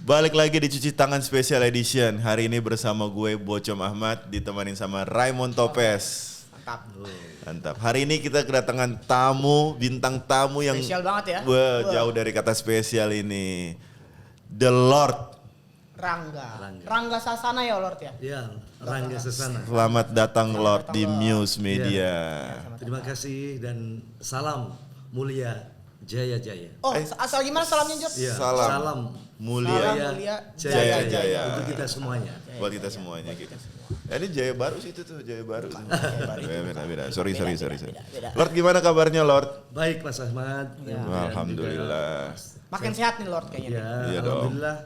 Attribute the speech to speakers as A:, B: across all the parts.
A: Balik lagi di Cuci Tangan Special Edition. Hari ini bersama gue Bocom Ahmad ditemanin sama Raymond Topes. Mantap. Hari ini kita kedatangan bintang tamu yang
B: spesial banget ya.
A: Jauh dari kata spesial ini. The Lord
B: Rangga Sasana ya Lord ya?
C: Ya, Rangga Sasana.
A: Selamat datang Lord di Muse Media.
C: Ya. Terima kasih dan salam mulia jaya-jaya.
B: Oh, asal gimana salamnya Jod?
C: Ya,
A: Salam mulia jaya-jaya.
C: Untuk kita semuanya.
A: Buat kita semuanya gitu. Ini Jaya Baru sih itu tuh, Jaya Baru. Beda. Sorry. Lord gimana kabarnya Lord?
C: Baik Mas Ahmad.
B: Ya.
A: Alhamdulillah.
B: Makin sehat nih Lord kayaknya.
C: Ya,
A: Iya dong.
C: alhamdulillah.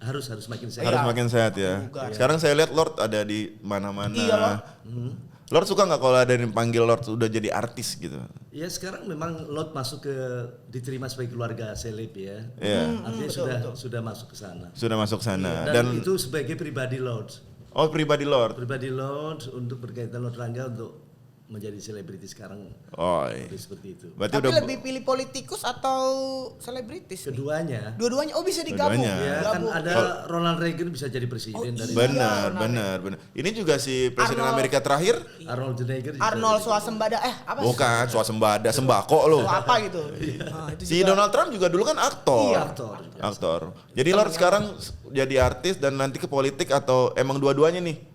C: Harus makin sehat.
A: Harus makin sehat ya. Sekarang saya lihat Lord ada di mana-mana.
B: Iya Lord.
A: Lord suka nggak kalau ada yang panggil Lord udah jadi artis gitu?
C: Ya sekarang memang Lord masuk diterima sebagai keluarga seleb ya.
A: Iya.
C: Artinya sudah masuk ke sana.
A: Sudah masuk sana.
C: Dan itu sebagai pribadi Lord.
A: Oh pribadi Lord.
C: Pribadi Lord untuk berkaitan Lord Rangga untuk menjadi selebriti sekarang.
A: Oh iya.
C: Seperti itu.
A: Berarti
B: Tapi
A: udah
B: lebih pilih politikus atau selebritis?
C: Keduanya.
B: Dua-duanya, oh bisa digabung.
A: Keduanya.
C: Ya kan ada Ronald Reagan bisa jadi presiden dari
A: benar. Ini juga si Presiden Amerika terakhir.
C: Arnold Schwarzenegger.
B: Arnold Schwarzenegger apa?
A: Bukan, swasembada sembako loh.
B: Apa gitu? Itu
A: Si Donald Trump juga dulu kan aktor.
B: Iya.
A: Aktor. Jadi Lord sekarang jadi artis dan nanti ke politik atau emang dua-duanya nih?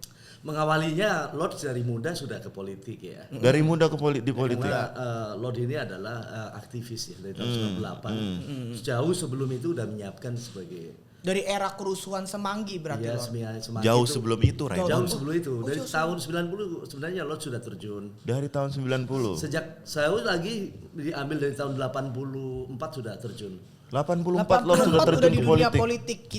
C: Mengawalinya Lord dari muda sudah ke politik ya.
A: Dari muda ke di politik.
C: Karena Lord ini adalah aktivis ya dari tahun 98. Jauh sebelum itu udah menyiapkan sebagai
B: dari era kerusuhan Semanggi berarti
C: ya,
B: Lord.
A: Jauh sebelum itu, Ray.
C: Jauh sebelum itu. Dari tahun 90 sebenarnya Lord sudah terjun.
A: Dari tahun 90.
C: Sejak saya lagi diambil dari tahun 84 sudah terjun.
A: 84 Lord sudah terjun
B: di
A: ke
B: dunia
A: politik.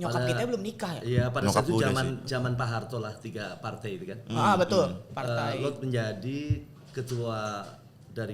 B: Nyokap kita belum nikah ya?
C: Iya, pada
A: Nyokap
C: saat itu
A: udah
C: zaman Pak Harto lah 3 partai itu kan.
B: Betul. Partai.
C: Lord menjadi ketua dari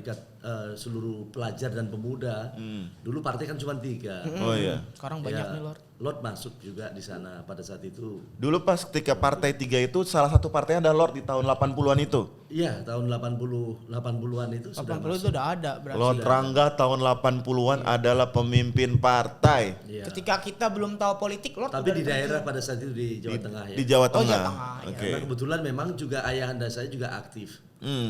C: seluruh pelajar dan pemuda. Dulu partai kan cuma 3.
A: Oh iya.
B: Sekarang banyak nih Lord.
C: Lord masuk juga di sana pada saat itu.
A: Dulu pas ketika partai 3 itu salah satu partainya ada Lord di tahun 80-an itu.
C: Iya, tahun 80-an itu
B: 80
C: sudah
B: itu
C: masuk.
B: udah ada berarti.
A: Lord Rangga tahun 80-an adalah pemimpin partai.
C: Iya.
B: Ketika kita belum tahu politik Lord
C: Tapi
B: udah
C: di daerah pada saat itu di Jawa Tengah ya.
A: Di Jawa
B: Jawa
A: Tengah.
B: Tengah, ya.
A: Oke.
C: Karena kebetulan memang juga ayahanda saya juga aktif.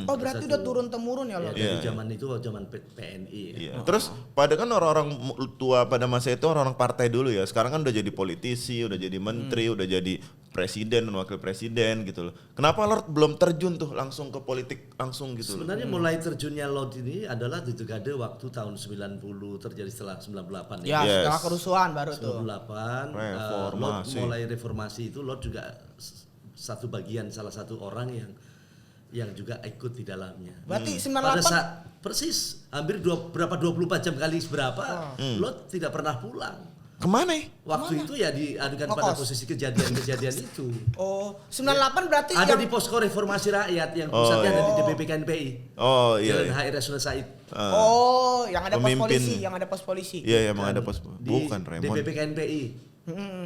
B: Oh berarti udah turun temurun ya
C: Ya,
B: Lord.
C: dari zaman itu zaman PNI ya.
A: Iya. Terus pada kan orang-orang tua pada masa itu orang-orang partai dulu ya. Sekarang kan udah jadi politisi, udah jadi menteri, udah jadi presiden dan wakil presiden gitu loh. Kenapa Lord belum terjun tuh langsung ke politik langsung gitu loh?
C: Sebenarnya mulai terjunnya Lord ini adalah di Tegade waktu tahun 90 terjadi setelah 98
B: Ya,
A: Yes.
B: setelah kerusuhan baru tuh.
C: 98
A: Reformasi.
C: Lord mulai reformasi itu Lord juga salah satu orang yang juga ikut di dalamnya.
B: Berarti
C: Pada
B: 98
C: saat persis hampir 24 jam kali seberapa Lord tidak pernah pulang.
A: Kemana ya?
C: Waktu itu ya diadukan pada posisi kejadian-kejadian itu.
B: Oh, 98 berarti
C: Ada
B: yang
C: di posko reformasi rakyat yang pusatnya ada di DPP KNPI.
A: Oh
C: Jalan
A: iya.
C: HR Rasuna Said.
B: yang ada
A: Pemimpin.
B: pos polisi,
A: Iya emang ada pos.
C: Di
A: Bukan Raymond.
C: DPP KNPI.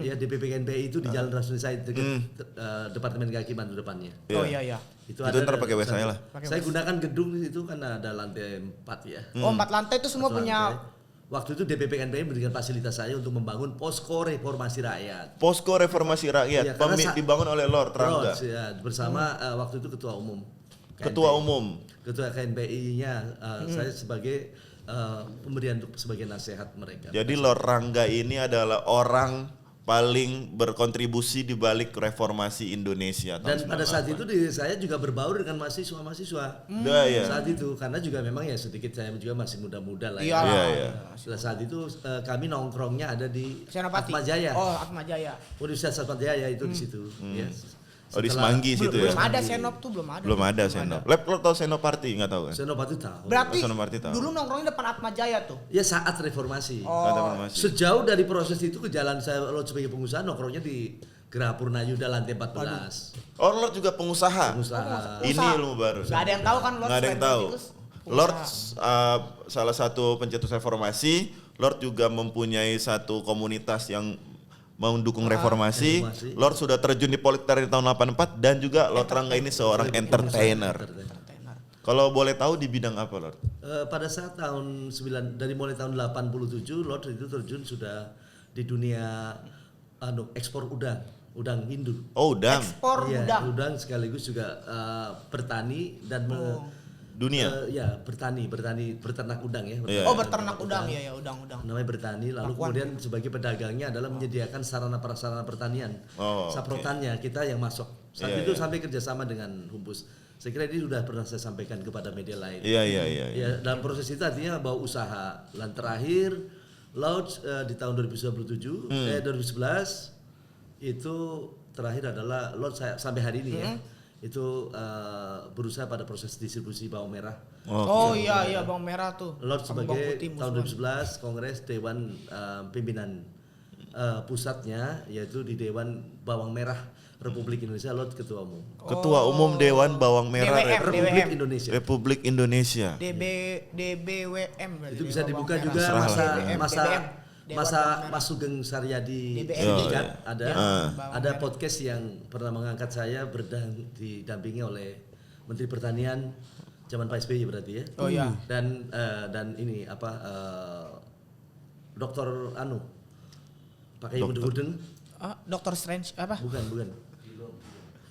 C: Ya DPP KNPI itu di Jalan Rasuna Said dekat Departemen Kehakiman di depannya.
B: Oh iya.
A: Itu ntar pakai WC saya lah.
C: Saya gunakan gedung itu kan ada lantai 4 ya.
B: Oh, 4 lantai itu semua punya.
C: Waktu itu DPP KNPI memberikan fasilitas saya untuk membangun posko reformasi rakyat.
A: Posko Reformasi Rakyat
C: Iya, karena
A: dibangun oleh Lord Rangga.
C: Ya, bersama waktu itu ketua umum.
A: Ketua umum.
C: Ketua KNPI-nya saya sebagai pemberian sebagai nasihat mereka.
A: Jadi Lord Rangga ini adalah orang paling berkontribusi di balik reformasi Indonesia.
C: Dan pada saat itu saya juga berbaur dengan mahasiswa-mahasiswa.
A: Ya.
C: Saat itu karena juga memang ya sedikit saya juga masih muda-muda lah
B: Iya.
C: ya.
A: Iya.
C: Pada saat itu kami nongkrongnya ada di
B: Senopati.
C: Atmajaya.
B: Oh, Atmajaya.
C: Universitas Atmajaya itu di situ. Ya.
A: Oh di Semanggi situ ya.
B: Belum ada Senop tuh, belum ada.
A: Belum ada Senop. Lo tau Senoparty nggak tahu kan?
C: Senopati tahu.
B: Berarti
A: Senopati tahu.
B: dulu nongkrongnya depan Atmajaya tuh.
C: Ya saat reformasi.
A: Reformasi.
C: Sejauh dari proses itu ke jalan saya Lord sebagai pengusaha nongkrongnya di Geraha Purnayuda lantai 14.
A: Oh Lord juga pengusaha.
C: Pengusaha.
A: Ini ilmu baru.
B: Gak ada yang tahu kan Lord.
A: Nggak ada yang
B: selain
A: tahu.
B: politikus,
A: Lord
B: pengusaha.
A: salah satu pencetus reformasi. Lord juga mempunyai satu komunitas yang mendukung reformasi. Lord sudah terjun di politik dari tahun 84 dan juga Lord Rangga ini seorang entertainer. Kalau boleh tahu di bidang apa Lord?
C: Pada saat dari mulai tahun 87 Lord itu terjun sudah di dunia ekspor udang Hindu.
A: Oh, udang.
B: Ekspor
C: Iya,
B: udang.
C: udang sekaligus juga bertani dan
A: Dunia.
C: berternak udang ya.
A: Iya.
B: Oh, beternak udang ya udang.
C: Namanya bertani, lalu kemudian sebagai pedagangnya adalah menyediakan sarana prasarana pertanian, saprotannya kita yang masuk. Saat itu sampai kerjasama dengan Humpus. Saya kira ini sudah pernah saya sampaikan kepada media lain.
A: Iya.
C: Ya, dalam proses itu artinya bahwa usaha. Dan terakhir launch di tahun 2011 itu terakhir adalah launch sampai hari ini ya. Itu berusaha pada proses distribusi bawang merah.
B: Oh iya bawang merah tuh.
C: Launch
B: Sama
C: sebagai
B: bawang putih,
C: tahun
B: musuhan.
C: 2011 Kongres Dewan Pimpinan Pusatnya yaitu di Dewan Bawang Merah Republik Indonesia, Lot Ketua Umum.
A: Ketua Umum Dewan Bawang Merah
B: DWM.
C: Republik Indonesia.
A: Republik Indonesia.
B: DBWM berarti.
C: Itu bisa
B: Bawang
C: dibuka
B: merah.
C: juga
A: Serah
C: masa Mas Sugeng Saryadi
B: DBM.
C: Sindikat ada
B: Bawang
C: ada
B: merah.
C: podcast yang pernah mengangkat saya didampingi oleh Menteri Pertanian zaman Pak SBY berarti ya.
B: Oh iya.
C: Dan ini Dokter pakai gudeng.
B: Dr. Strange apa?
C: Bukan.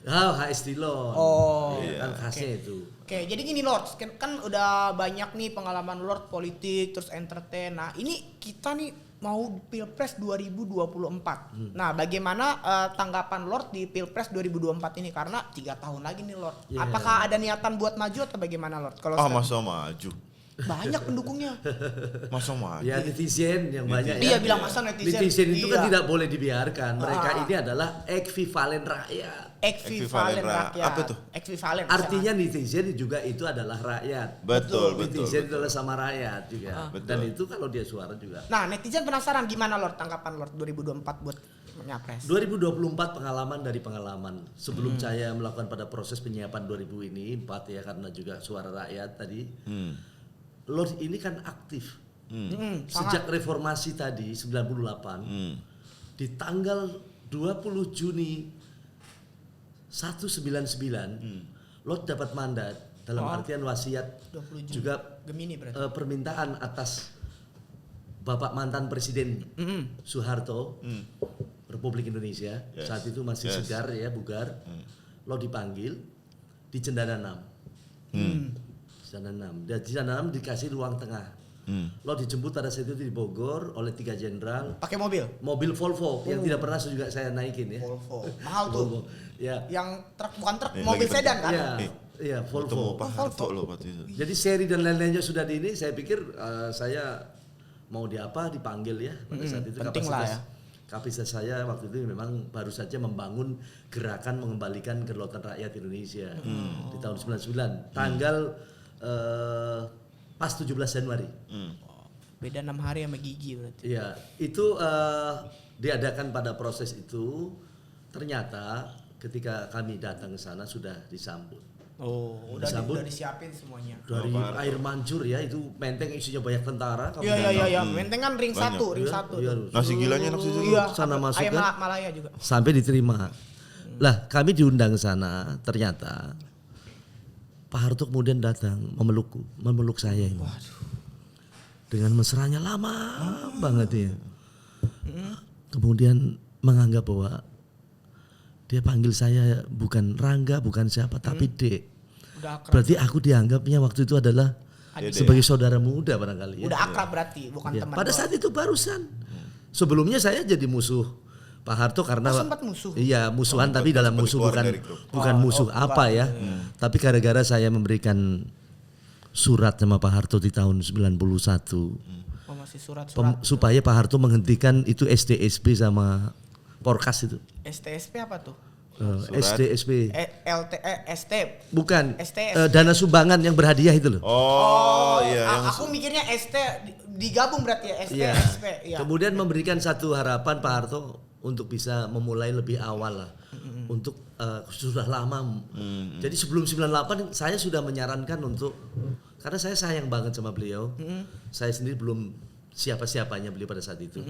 C: HS Dillon.
B: Oh.
C: Kan khasnya itu.
B: Oke, jadi gini Lord, kan udah banyak nih pengalaman Lord politik terus entertain. Nah, ini kita nih mau Pilpres 2024. Nah, bagaimana tanggapan Lord di Pilpres 2024 ini karena 3 tahun lagi nih Lord.
C: Yeah.
B: Apakah ada niatan buat maju atau bagaimana Lord? Kalau
A: Masa maju.
B: banyak pendukungnya.
A: Masa maju.
C: Ya netizen yang banyak
B: Iya,
C: ya.
B: bilang masa netizen.
C: Netizen itu kan
B: Iya.
C: tidak boleh dibiarkan. Mereka ini adalah ekvivalen rakyat.
B: Ekvivalen rakyat.
A: Apa tuh?
B: Ekvivalen.
C: Artinya netizen juga itu adalah rakyat.
A: Betul.
C: Netizen itu adalah sama rakyat juga.
A: Betul.
C: Dan itu kalau dia suara juga.
B: Nah, netizen penasaran gimana Lord tanggapan Lord 2024 buat nyapres.
C: 2024 pengalaman dari pengalaman. Sebelum saya melakukan pada proses penyiapan 2000 ini 4 ya karena juga suara rakyat tadi. Lord ini kan aktif. Sejak reformasi tadi 98 di tanggal 20 Juni 199 Lord dapat mandat dalam artian wasiat
B: 20 Juni.
C: juga
B: Gemini berarti.
C: permintaan atas Bapak mantan Presiden Soeharto Republik Indonesia saat itu masih segar ya bugar. Lord dipanggil di Cendana 6. Cendana 6. Dan Cendana 6 dikasih ruang tengah. Lo dijemput pada saat itu di Bogor oleh 3 jenderal.
B: Pakai mobil.
C: Mobil Volvo yang tidak pernah juga saya naikin ya.
B: Volvo. Mahal tuh.
C: Volvo. Ya.
B: Yang truk bukan truk, mobil sedan kan?
C: Iya,
A: Ketemu
C: Volvo.
A: Pak Harto loh waktu itu.
C: Jadi seri dan lain-lainnya sudah di ini. Saya pikir saya mau dipanggil ya pada saat itu.
B: Penting lah ya.
C: Kapasitas saya waktu itu memang baru saja membangun gerakan mengembalikan kedaulatan rakyat Indonesia di tahun 99. Tanggal pas 17 Januari.
B: Beda 6 hari sama Gigi berarti.
C: Iya, itu diadakan pada proses itu ternyata ketika kami datang ke sana sudah disambut.
B: Oh, udah disiapin semuanya.
C: Dari air mancur ya, itu menteng isinya banyak tentara.
B: Iya. Menteng kan ring 1, ring 1.
C: Iya,
A: Nasi gilanya enak sih.
B: Iya,
C: sana masuk
B: ayam
C: kan.
B: Malaya juga.
C: Sampai diterima. Lah, kami diundang sana, ternyata Pak Harto kemudian datang memeluk saya ini. Dengan mesranya lama banget ya. Kemudian menganggap bahwa dia panggil saya bukan Rangga, bukan siapa, tapi Dek.
B: Udah akrab.
C: Berarti aku dianggapnya waktu itu adalah sebagai saudara muda barangkali ya.
B: Udah akrab berarti, bukan
C: Ya,
B: teman.
C: pada
B: doang.
C: saat itu barusan. Sebelumnya saya jadi musuh Pak Harto karena
B: sempat musuh.
C: Iya, musuhan tapi dalam musuh bukan musuh apa ya. Tapi gara-gara saya memberikan surat sama Pak Harto di tahun 91
B: Oh, masih surat.
C: supaya Pak Harto menghentikan itu SDSP sama Porkas itu.
B: STSP apa tuh?
C: SDSP.
B: ST.
C: Bukan.
B: STSP.
C: Dana sumbangan yang berhadiah itu loh.
A: Oh iya.
B: Aku mikirnya ST digabung berarti ya
C: Iya.
B: STSP. Iya.
C: Kemudian memberikan satu harapan Pak Harto untuk bisa memulai lebih awal lah. Untuk sudah lama. Jadi sebelum 98 saya sudah menyarankan untuk karena saya sayang banget sama beliau. Saya sendiri belum siapa-siapanya beliau pada saat itu.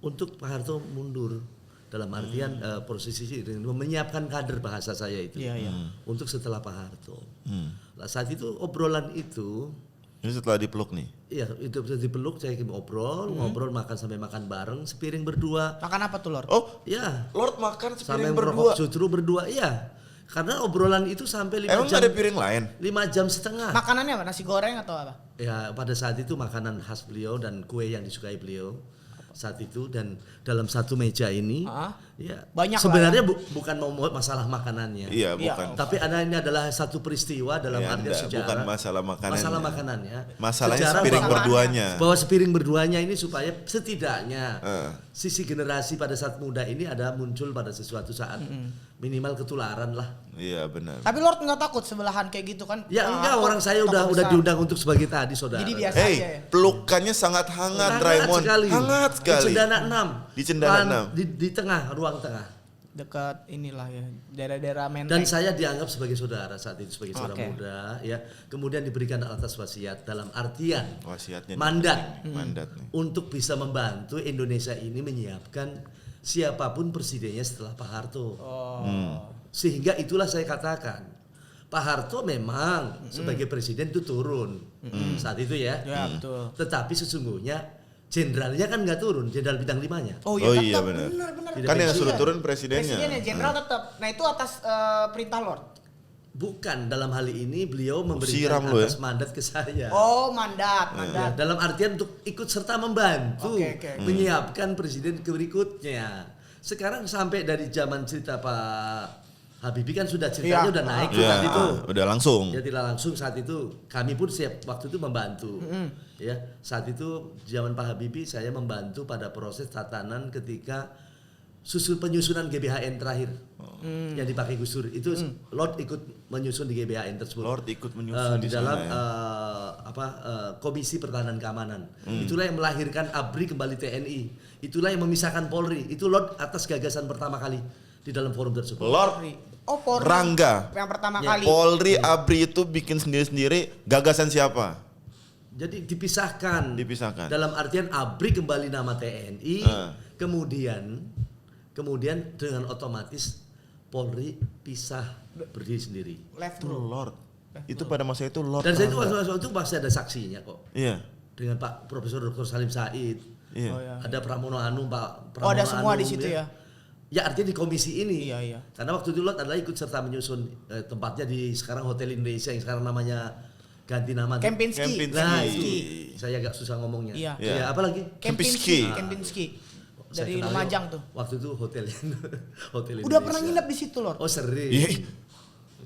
C: Untuk Pak Harto mundur dalam artian posisi menyiapkan kader bahasa saya itu.
B: Iya.
C: Untuk setelah Pak Harto. Lah saat itu obrolan itu
A: Ini setelah dipeluk nih.
C: Iya, itu bisa dipeluk, saya ngobrol makan sampai makan bareng, sepiring berdua.
B: Makan apa tuh Lord?
A: Oh,
C: Ya,
A: Lord makan
C: sampai
A: sepiring
C: merokok
A: berdua.
C: justru berdua, iya. Karena obrolan itu sampai 5
A: Emang
C: jam.
A: nggak ada piring lain?
C: 5 jam setengah.
B: Makanannya apa? Nasi goreng atau apa?
C: Ya, pada saat itu makanan khas beliau dan kue yang disukai beliau saat itu, dan dalam satu meja ini ya
B: Banyak
C: sebenarnya
B: lah
C: bukan mau masalah makanannya.
A: Iya,
B: Iya.
A: bukan.
C: Tapi ini adalah satu peristiwa dalam
A: Ya,
C: artian
A: enggak,
C: sejarah.
A: bukan masalah makanannya.
C: Masalah makanannya.
A: Masalahnya
C: Sejarah
A: sepiring
C: bahwa-
A: berduanya.
C: Bahwa sepiring berduanya ini supaya setidaknya
A: Eh.
C: sisi generasi pada saat muda ini ada muncul pada sesuatu saat minimal ketularan lah.
A: Iya, benar.
B: Tapi Lord nggak takut sebelahan kayak gitu kan?
C: Ya enggak,
B: Takut,
C: orang saya
B: takut
C: udah
B: besar.
C: diundang untuk sebagai tadi saudara.
B: Jadi biasa
A: Hey,
B: aja ya.
A: pelukannya sangat hangat, Raymond.
C: sekali.
A: Hangat
C: Di
A: sekali.
C: Cendana 6.
A: Di Cendana 6.
C: Di tengah, ruang tengah.
B: Dekat inilah ya, daerah-daerah Menteng.
C: Dan saya dianggap sebagai saudara saat itu, sebagai saudara
B: Oke.
C: muda ya. Kemudian diberikan atas wasiat dalam artian
A: Wasiatnya.
C: mandat
A: Mandat nih.
C: untuk bisa membantu Indonesia ini menyiapkan siapapun presidennya setelah Pak Harto. Sehingga itulah saya katakan Pak Harto memang sebagai presiden itu turun saat itu ya.
B: Ya betul.
C: Tetapi sesungguhnya jenderalnya kan nggak turun, jenderal bintang 5-nya.
B: Oh
A: Oh
B: iya,
A: iya,
B: tetap
A: benar.
B: benar.
C: Tidak
A: Kan yang
C: pensiun.
A: suruh turun presidennya.
B: Presidennya jenderal tetap. Nah itu atas perintah Lord.
C: Bukan, dalam hal ini beliau
A: siram
C: memberikan
A: lu ya.
C: atas mandat ke saya.
B: Oh mandat.
C: Ya, dalam artian untuk ikut serta membantu
B: Oke.
C: menyiapkan presiden berikutnya. Sekarang sampai dari zaman cerita Pak Habibie kan sudah ceritanya
B: Iya.
C: udah naik tuh
A: Iya,
C: saat itu.
A: udah langsung.
C: Ya tidak langsung saat itu kami pun siap waktu itu membantu. Ya, saat itu zaman Pak Habibie saya membantu pada proses tatanan ketika penyusunan GBHN terakhir yang dipakai Gus Dur itu Lord ikut menyusun di GBHN tersebut.
A: Lord ikut menyusun
C: di
A: di
C: dalam
A: sana,
C: Komisi Pertahanan Keamanan. Itulah yang melahirkan ABRI kembali TNI. Itulah yang memisahkan Polri. Itu Lord atas gagasan pertama kali di dalam forum tersebut.
A: Lord
B: Oh Polri.
A: Rangga.
B: Yang pertama
C: Ya,
B: kali.
A: Polri ABRI itu bikin sendiri-sendiri, gagasan siapa?
C: Jadi dipisahkan.
A: Dipisahkan.
C: Dalam artian ABRI kembali nama TNI, kemudian dengan otomatis Polri pisah berdiri sendiri.
B: Left
A: Itu
B: bro.
A: Lord. Itu pada masa itu Lord.
C: Dan saya itu
A: Rangga.
C: waktu itu masih ada saksinya kok.
A: Iya.
C: Dengan Pak Profesor Dr. Salim Said.
A: Iya.
B: Oh, ya.
C: Ada Pramono Anung, Pak
B: Oh ada
C: Pramono
B: semua di
C: Anung,
B: situ ya.
C: Ya artinya di komisi ini.
B: Iya, iya.
C: Karena waktu itu Lot adalah ikut serta menyusun tempatnya di sekarang Hotel Indonesia yang sekarang namanya ganti nama.
B: Kempinski.
A: Kempinski.
C: Nah,
B: Kempinski.
C: itu saya agak susah ngomongnya.
B: Iya.
A: Iya.
C: Ya, apa lagi?
B: Kempinski.
A: Kempinski.
B: Kempinski.
C: Saya
B: Dari
C: kenalnya
B: Lumajang tuh.
C: Waktu itu hotel Hotel
B: Udah
C: Indonesia.
B: pernah nginep di situ Lord.
C: Oh sering.
A: Iya.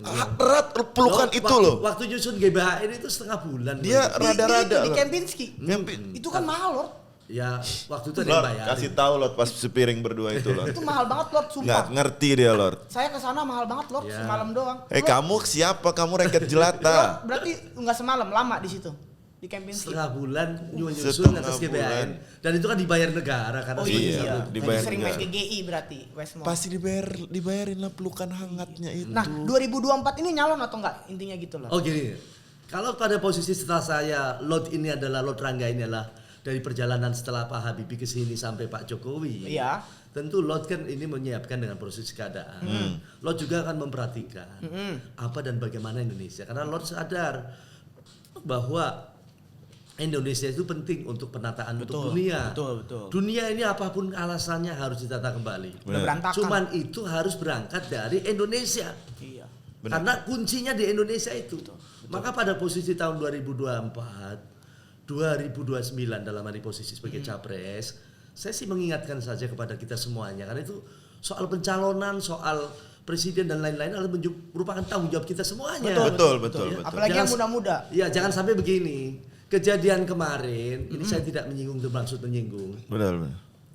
A: Erat pelukan
C: Loh,
A: itu loh.
C: Waktu nyusun GBHN itu setengah bulan.
A: Dia
C: Bro.
A: rada-rada
B: Di
A: Lord.
B: Kempinski.
A: Kempin-
B: Itu kan mahal Lord.
C: Ya waktu itu ada yang
A: Lord,
C: bayar.
A: kasih tahu Lord pas sepiring berdua itu Lord.
B: Itu mahal banget Lord
A: Nggak
B: sumpah.
A: ngerti dia Lord.
B: Saya ke sana mahal banget Lord
C: Ya.
B: semalam doang.
A: Kamu siapa? Kamu rakyat jelata.
B: Lord, berarti nggak semalam lama di situ. Di Kempinski.
C: Setengah bulan nyusun
A: Setengah
C: atas
A: bulan.
C: GBHN dan itu kan dibayar negara karena
B: Oh
A: Iya,
B: iya.
A: dibayar
B: Dibayar sering main
A: negara.
B: ke GI berarti Westmore.
A: Pasti dibayarin lah pelukan hangatnya itu.
B: Nah 2024 ini nyalon atau enggak intinya gitu loh.
C: Oh gini, kalau pada posisi setelah saya Lot ini adalah Lot Rangga ini adalah dari perjalanan setelah Pak Habibie ke sini sampai Pak Jokowi.
B: Iya.
C: Tentu Lot kan ini menyiapkan dengan proses keadaan. Lot juga akan memperhatikan apa dan bagaimana Indonesia. Karena Lot sadar bahwa Indonesia itu penting untuk penataan untuk dunia.
B: betul.
C: Dunia ini apapun alasannya harus ditata kembali.
B: Udah berantakan.
C: Cuman itu harus berangkat dari Indonesia.
B: Iya.
A: Benar.
C: Karena kuncinya di Indonesia itu. Maka pada posisi tahun 2024, 2029 dalam hari posisi sebagai capres, saya sih mengingatkan saja kepada kita semuanya karena itu soal pencalonan, soal presiden dan lain-lain adalah merupakan tanggung jawab kita semuanya.
A: Betul.
B: Apalagi yang muda-muda.
C: Ya jangan sampai begini. Kejadian kemarin, ini saya tidak menyinggung bermaksud menyinggung.
A: Benar.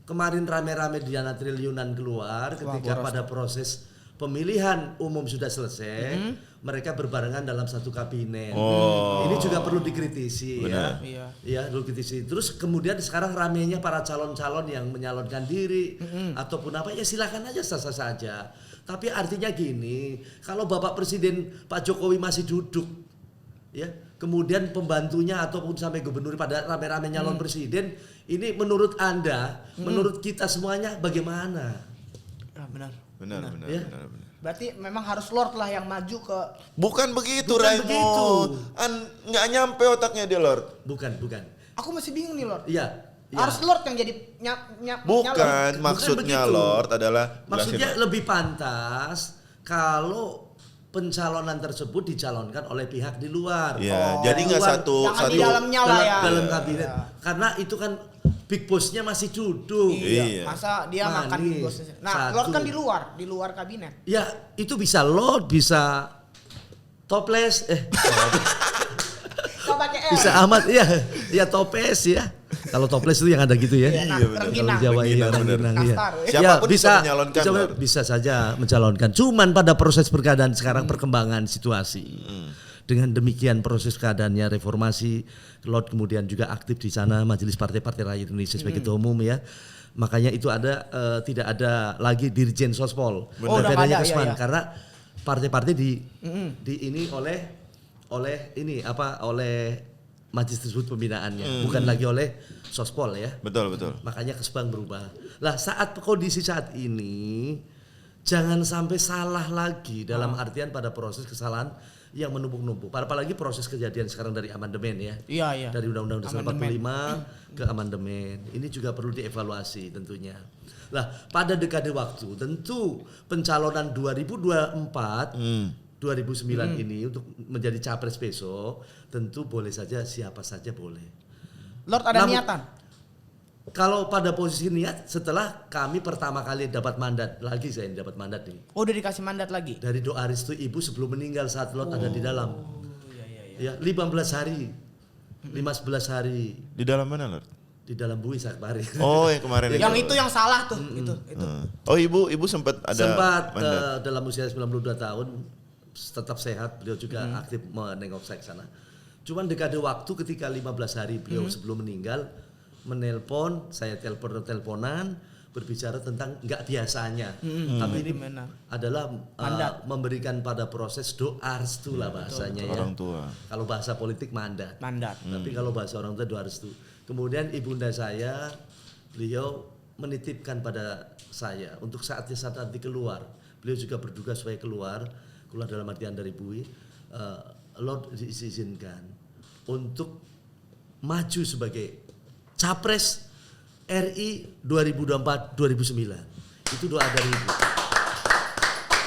C: Kemarin rame-rame dana triliunan keluar ketika pada proses pemilihan umum sudah selesai, mereka berbarengan dalam satu kabinet. Ini juga perlu dikritisi ya.
B: Iya.
C: Ya, perlu kritisi. Terus kemudian sekarang ramenya para calon-calon yang menyalonkan diri ataupun apa ya silakan aja sah-sah saja. Tapi artinya gini, kalau Bapak Presiden Pak Jokowi masih duduk ya, kemudian pembantunya ataupun sampai gubernur pada rame-rame nyalon presiden, ini menurut Anda, menurut kita semuanya bagaimana?
B: Ya, benar.
A: Benar.
C: Ya.
B: Berarti memang harus Lord lah yang maju ke.
A: Bukan begitu,
C: Bukan
A: Raimo.
C: begitu.
A: Nggak nyampe otaknya dia, Lord.
C: Bukan.
B: Aku masih bingung nih Lord.
C: Iya.
B: Harus Lord yang jadi
A: Bukan, maksudnya
C: begitu.
A: Lord adalah
C: Maksudnya
A: jelasin.
C: lebih pantas kalau pencalonan tersebut dicalonkan oleh pihak di luar.
A: Ya, jadi nggak
C: Luar,
B: jangan di dalamnya lah ya.
C: dalam
B: Iya.
C: kabinet. Karena itu kan big boss-nya masih duduk.
A: Iya.
B: Masa dia
C: Manis.
B: makan di bosnya. Nah,
C: Satu.
B: Lord kan di luar kabinet.
C: Ya, itu bisa Lord, bisa toples,
B: Kau pakai L.
C: bisa amat, ya toples ya. Kalau toples itu yang ada gitu ya.
B: Iya, nah,
A: Iya, benar.
B: rengginang.
C: Kalau Jawa iya,
A: Rengginang, benar.
C: rengginang, iya.
B: Nastar, ya.
A: Siapapun bisa menyalonkan, Lord.
C: bisa saja mencalonkan. Cuman pada proses keadaan sekarang perkembangan situasi. Dengan demikian proses keadaannya reformasi, Lord kemudian juga aktif di sana Majelis Partai-Partai Rakyat Indonesia sebagai ketua umum ya. Makanya itu ada tidak ada lagi Dirjen Sospol.
B: Oh, udah nggak ada,
C: Kesman,
B: iya.
C: karena partai-partai di ini oleh majelis tersebut pembinaannya, bukan lagi oleh Sospol ya.
A: Betul.
C: Makanya Kesbang berubah. Lah kondisi saat ini jangan sampai salah lagi dalam artian pada proses kesalahan yang menumpuk-numpuk. Apalagi proses kejadian sekarang dari amandemen ya.
B: Iya.
C: Dari Undang-Undang Dasar
B: Amandemen.
C: 45 ke amandemen. Ini juga perlu dievaluasi tentunya. Lah pada dekade waktu tentu pencalonan 2024 2009 ini untuk menjadi capres besok tentu boleh saja siapa saja boleh.
B: Lord ada
C: Namun-
B: niatan.
C: Kalau pada posisi niat setelah kami pertama kali dapat mandat, lagi saya dapat mandat nih.
B: Oh, udah dikasih mandat lagi.
C: Dari doa restu ibu sebelum meninggal saat Lot ada di dalam. Ya, 15 hari. 15 hari
A: Di dalam mana, Lord?
C: di dalam bui Sakbari.
A: Oh, yang kemarin
B: Yang itu yang salah tuh, itu.
A: Oh, ibu sempat ada
C: Sempat
A: mandat.
C: dalam usia 92 tahun tetap sehat, beliau juga aktif menengok saya ke sana. Cuman dekade waktu ketika 15 hari beliau sebelum meninggal menelpon, saya teleponan berbicara tentang nggak biasanya. Tapi ini
B: Gimana?
C: adalah
B: Mandat.
C: memberikan pada proses doa restu lah bahasanya ya.
A: Orang tua.
C: Kalau bahasa politik mandat.
B: Mandat.
C: Tapi kalau bahasa orang tua doa restu. Kemudian ibunda saya, beliau menitipkan pada saya untuk saat nanti keluar. Beliau juga berduga supaya keluar dalam artian dari bui. Lord diizinkan untuk maju sebagai capres RI 2024-2009. Itu doa dari ibu.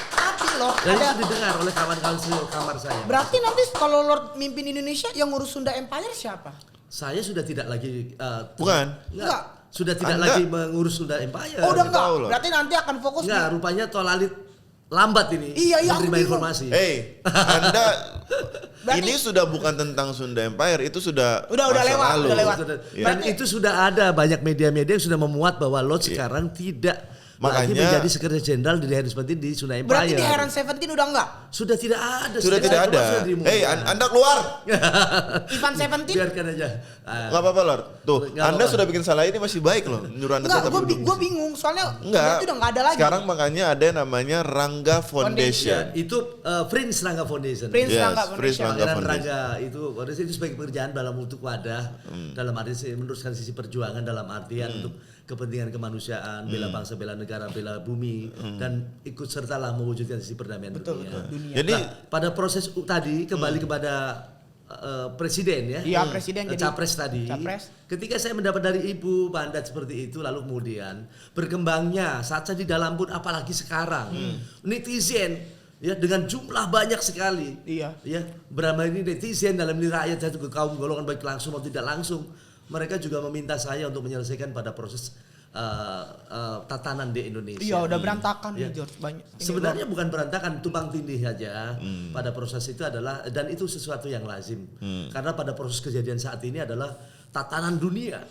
B: Tapi Lord
C: Dan
B: ada.
C: itu didengar oleh kawan-kawan kamar saya.
B: Berarti nanti kalau Lord mimpin Indonesia yang ngurus Sunda Empire siapa?
C: Saya sudah tidak lagi
A: Bukan.
B: Enggak.
C: Sudah tidak
A: Anda-
C: lagi mengurus Sunda Empire.
B: Oh, udah
A: tahu,
B: enggak.
A: Lord.
B: Berarti nanti akan fokus
C: Enggak,
B: di
C: rupanya Tolalit lambat ini
B: Iya, aku
C: menerima
B: bingung.
C: informasi.
A: Anda
B: Berarti-
A: ini sudah bukan tentang Sunda Empire, itu sudah
B: Udah
A: masa
B: lewat,
A: lalu.
B: udah lewat.
A: Iya.
C: Dan itu sudah ada banyak media-media yang sudah memuat bahwa Lord sekarang tidak lagi
A: Makanya-
C: menjadi sekretaris jenderal di Harris Pentin di Sunda Empire.
B: Berarti di Heran 17 udah enggak?
C: Sudah tidak ada.
A: Sudah tidak ada.
C: Sudah diumumkan.
A: Hei, Anda keluar.
B: Ivan 17?
C: Biarkan aja.
A: Nggak apa-apa, Lord. Tuh,
C: Nggak
A: Anda
C: apa-apa.
A: sudah bikin salah ini masih baik loh. Nyuruh Anda
B: Enggak,
A: tetap
B: gue
A: duduk.
B: bingung soalnya
A: Enggak.
B: berarti udah enggak ada lagi.
A: Sekarang makanya ada yang namanya Rangga Foundation.
C: Itu Prince Rangga Foundation.
B: Prince
A: Yes,
B: Rangga
A: Prince
B: Foundation.
A: Rangga
C: Pangeran
A: Foundation.
C: Rangga itu sebagai pekerjaan dalam untuk wadah, dalam arti meneruskan sisi perjuangan dalam artian untuk kepentingan kemanusiaan, bela bangsa, bela negara, bela bumi, dan ikut sertalah mewujudkan sisi perdamaian dunia.
A: Jadi
C: Nah, pada proses tadi kembali kepada presiden ya,
B: Iya, presiden jadi
C: capres tadi.
B: capres.
C: Ketika saya mendapat dari ibu mandat seperti itu, lalu kemudian berkembangnya saat saya di dalam pun, apalagi sekarang netizen ya dengan jumlah banyak sekali,
B: Iya.
C: ya beramai ini netizen dalam ini rakyat saya juga kaum golongan baik langsung maupun tidak langsung, mereka juga meminta saya untuk menyelesaikan pada proses tatanan di Indonesia.
B: Iya, udah berantakan nih
C: Iya.
B: George banyak. Ini
C: Sebenarnya bukan berantakan, tumpang tindih saja. Pada proses itu adalah, dan itu sesuatu yang lazim. Karena pada proses kejadian saat ini adalah tatanan dunia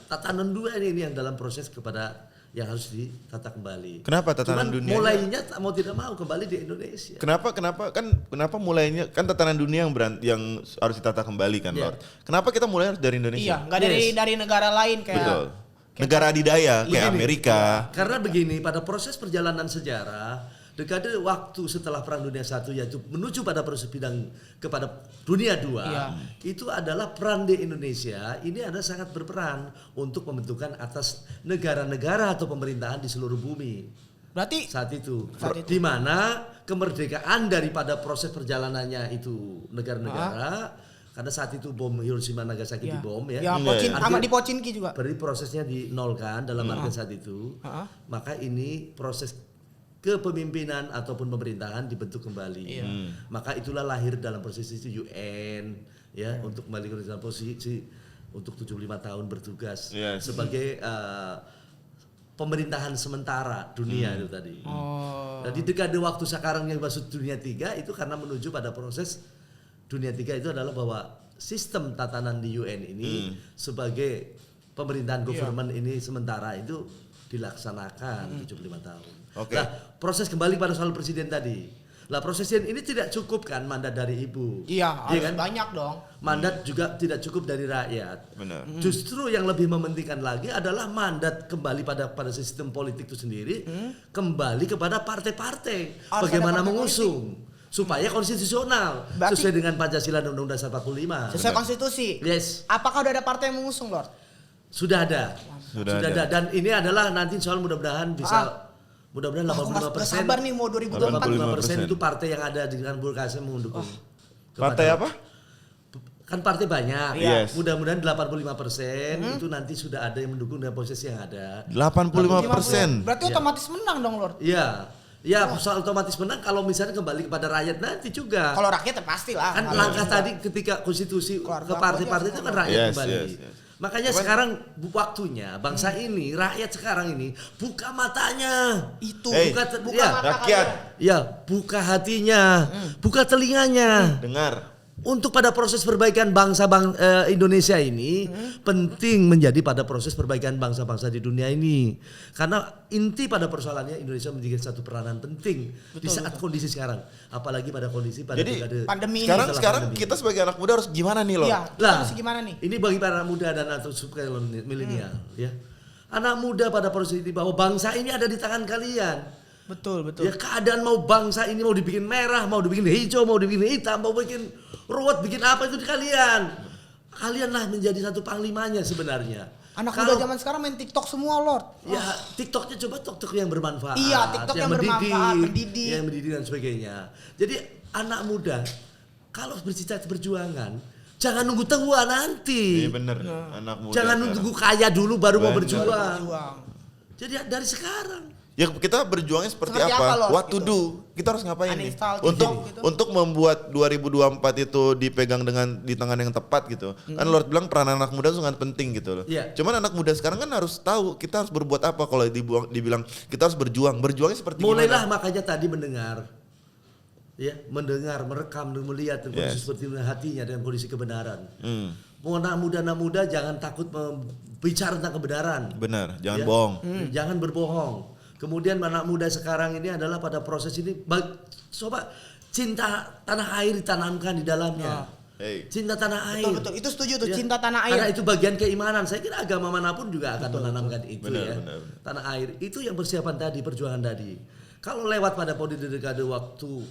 C: ini yang dalam proses kepada yang harus ditata kembali.
A: Kenapa tatanan
C: Cuman
A: dunia?
C: mulainya mau tidak mau kembali di Indonesia.
A: Kenapa mulainya kan tatanan dunia yang harus ditata kembali kan,
C: Iya.
A: Lord. Kenapa kita mulai harus dari
B: Iya,
A: Indonesia?
B: enggak dari negara lain kayak
A: Betul. Negara adidaya kayak
C: Begini,
A: Amerika.
C: Karena begini, pada proses perjalanan sejarah, dekade waktu setelah Perang Dunia I yaitu menuju pada proses bidang kepada Dunia II,
B: Iya.
C: itu adalah peran di Indonesia, ini ada sangat berperan untuk pembentukan atas negara-negara atau pemerintahan di seluruh bumi.
B: Berarti
C: saat itu.
B: Saat itu.
C: Di mana kemerdekaan daripada proses perjalanannya itu negara-negara, karena saat itu bom Hiroshima Nagasaki dibom ya.
B: Ya, sama di Pochinki juga.
C: Beri prosesnya dinolkan dalam arti saat itu. Maka ini proses kepemimpinan ataupun pemerintahan dibentuk kembali. Maka itulah lahir dalam proses itu UN ya untuk kembali ke dalam posisi untuk 75 tahun bertugas sebagai pemerintahan sementara dunia itu tadi. Nah, di dekade waktu sekarang yang maksud dunia 3 itu karena menuju pada proses dunia 3 itu adalah bahwa sistem tatanan di UN ini sebagai pemerintahan government ini sementara itu dilaksanakan 75 tahun. Nah, proses kembali pada soal presiden tadi. Lah prosesnya ini tidak cukup kan mandat dari ibu.
B: Iya,
C: kan?
B: banyak dong.
C: Mandat juga tidak cukup dari rakyat.
A: Benar.
C: Justru yang lebih mementingkan lagi adalah mandat kembali pada sistem politik itu sendiri, kembali kepada partai-partai. Bagaimana mengusung supaya konstitusional sesuai dengan Pancasila dan Undang-Undang 45.
B: Sesuai konstitusi.
C: Yes.
B: Apakah udah ada partai yang mengusung, Lord?
C: Sudah ada. Sudah ada. Dan ini adalah nanti soal mudah-mudahan bisa mudah-mudahan 85%.
B: Sabar nih mau 2024.
C: 85% itu partai yang ada dengan Burkasem mendukung.
A: Partai apa?
C: Kan partai banyak.
A: Yes.
C: Mudah-mudahan 85% itu nanti sudah ada yang mendukung dengan posisi yang ada.
A: 85%.
B: Berarti otomatis menang dong, Lord.
C: Iya. Ya, soal otomatis menang kalau misalnya kembali kepada rakyat nanti juga.
B: Kalau rakyat ya pastilah.
C: Kan langkah tadi ketika konstitusi ke partai-partai itu kan rakyat kembali.
A: Yes.
C: Makanya sekarang waktunya bangsa ini, rakyat sekarang ini buka matanya.
B: Itu
C: buka
B: mata
A: rakyat.
C: Ya, buka hatinya, buka telinganya.
A: Dengar.
C: Untuk pada proses perbaikan bangsa Indonesia ini penting menjadi pada proses perbaikan bangsa-bangsa di dunia ini. Karena inti pada persoalannya Indonesia memiliki satu peranan penting di saat kondisi sekarang, apalagi pada kondisi pada
B: pandemi ini.
A: Sekarang kita sebagai anak muda harus gimana nih, Loh?
B: Iya, harus gimana nih?
C: Ini bagi para anak muda dan atau milenial ya. Anak muda pada proses ini bahwa bangsa ini ada di tangan kalian.
B: Betul.
C: Ya keadaan mau bangsa ini mau dibikin merah, mau dibikin hijau, mau dibikin hitam, mau bikin ruwet, bikin apa itu di kalian. Kalianlah menjadi satu panglimanya sebenarnya.
B: Anak muda zaman sekarang main TikTok semua, Lord.
C: Ya TikToknya coba TikTok yang bermanfaat.
B: Iya, TikTok yang bermanfaat, mendidik.
C: Yang mendidik dan sebagainya. Jadi anak muda kalau bercita-cita perjuangan jangan nunggu tua nanti.
A: Iya bener, anak muda.
C: Jangan nunggu kaya dulu baru mau berjuang.
B: Berjuang.
C: Jadi dari sekarang.
A: Ya kita berjuangnya seperti apa?
B: Lord,
A: What to do? Kita harus ngapain nih?
B: Uninstall
A: Untuk membuat 2024 itu dipegang dengan di tangan yang tepat gitu. Kan Lord bilang peran anak muda sangat penting gitu loh.
C: Iya.
A: Cuman anak muda sekarang kan harus tahu kita harus berbuat apa kalau dibilang kita harus berjuang. Berjuangnya seperti
C: mulailah
A: gimana?
C: makanya tadi mendengar. Ya, mendengar, merekam dan melihat kondisi seperti hatinya dengan kondisi kebenaran. Anak muda jangan takut bicara tentang kebenaran.
A: Benar, jangan bohong.
C: Jangan berbohong. Kemudian anak muda sekarang ini adalah pada proses ini coba cinta tanah air ditanamkan di dalamnya. Cinta tanah air.
B: Betul. Itu setuju tuh, cinta tanah air.
C: Karena itu bagian keimanan. Saya kira agama manapun juga akan menanamkan itu
A: benar.
C: Tanah air itu yang persiapan tadi, perjuangan tadi. Kalau lewat pada dekade waktu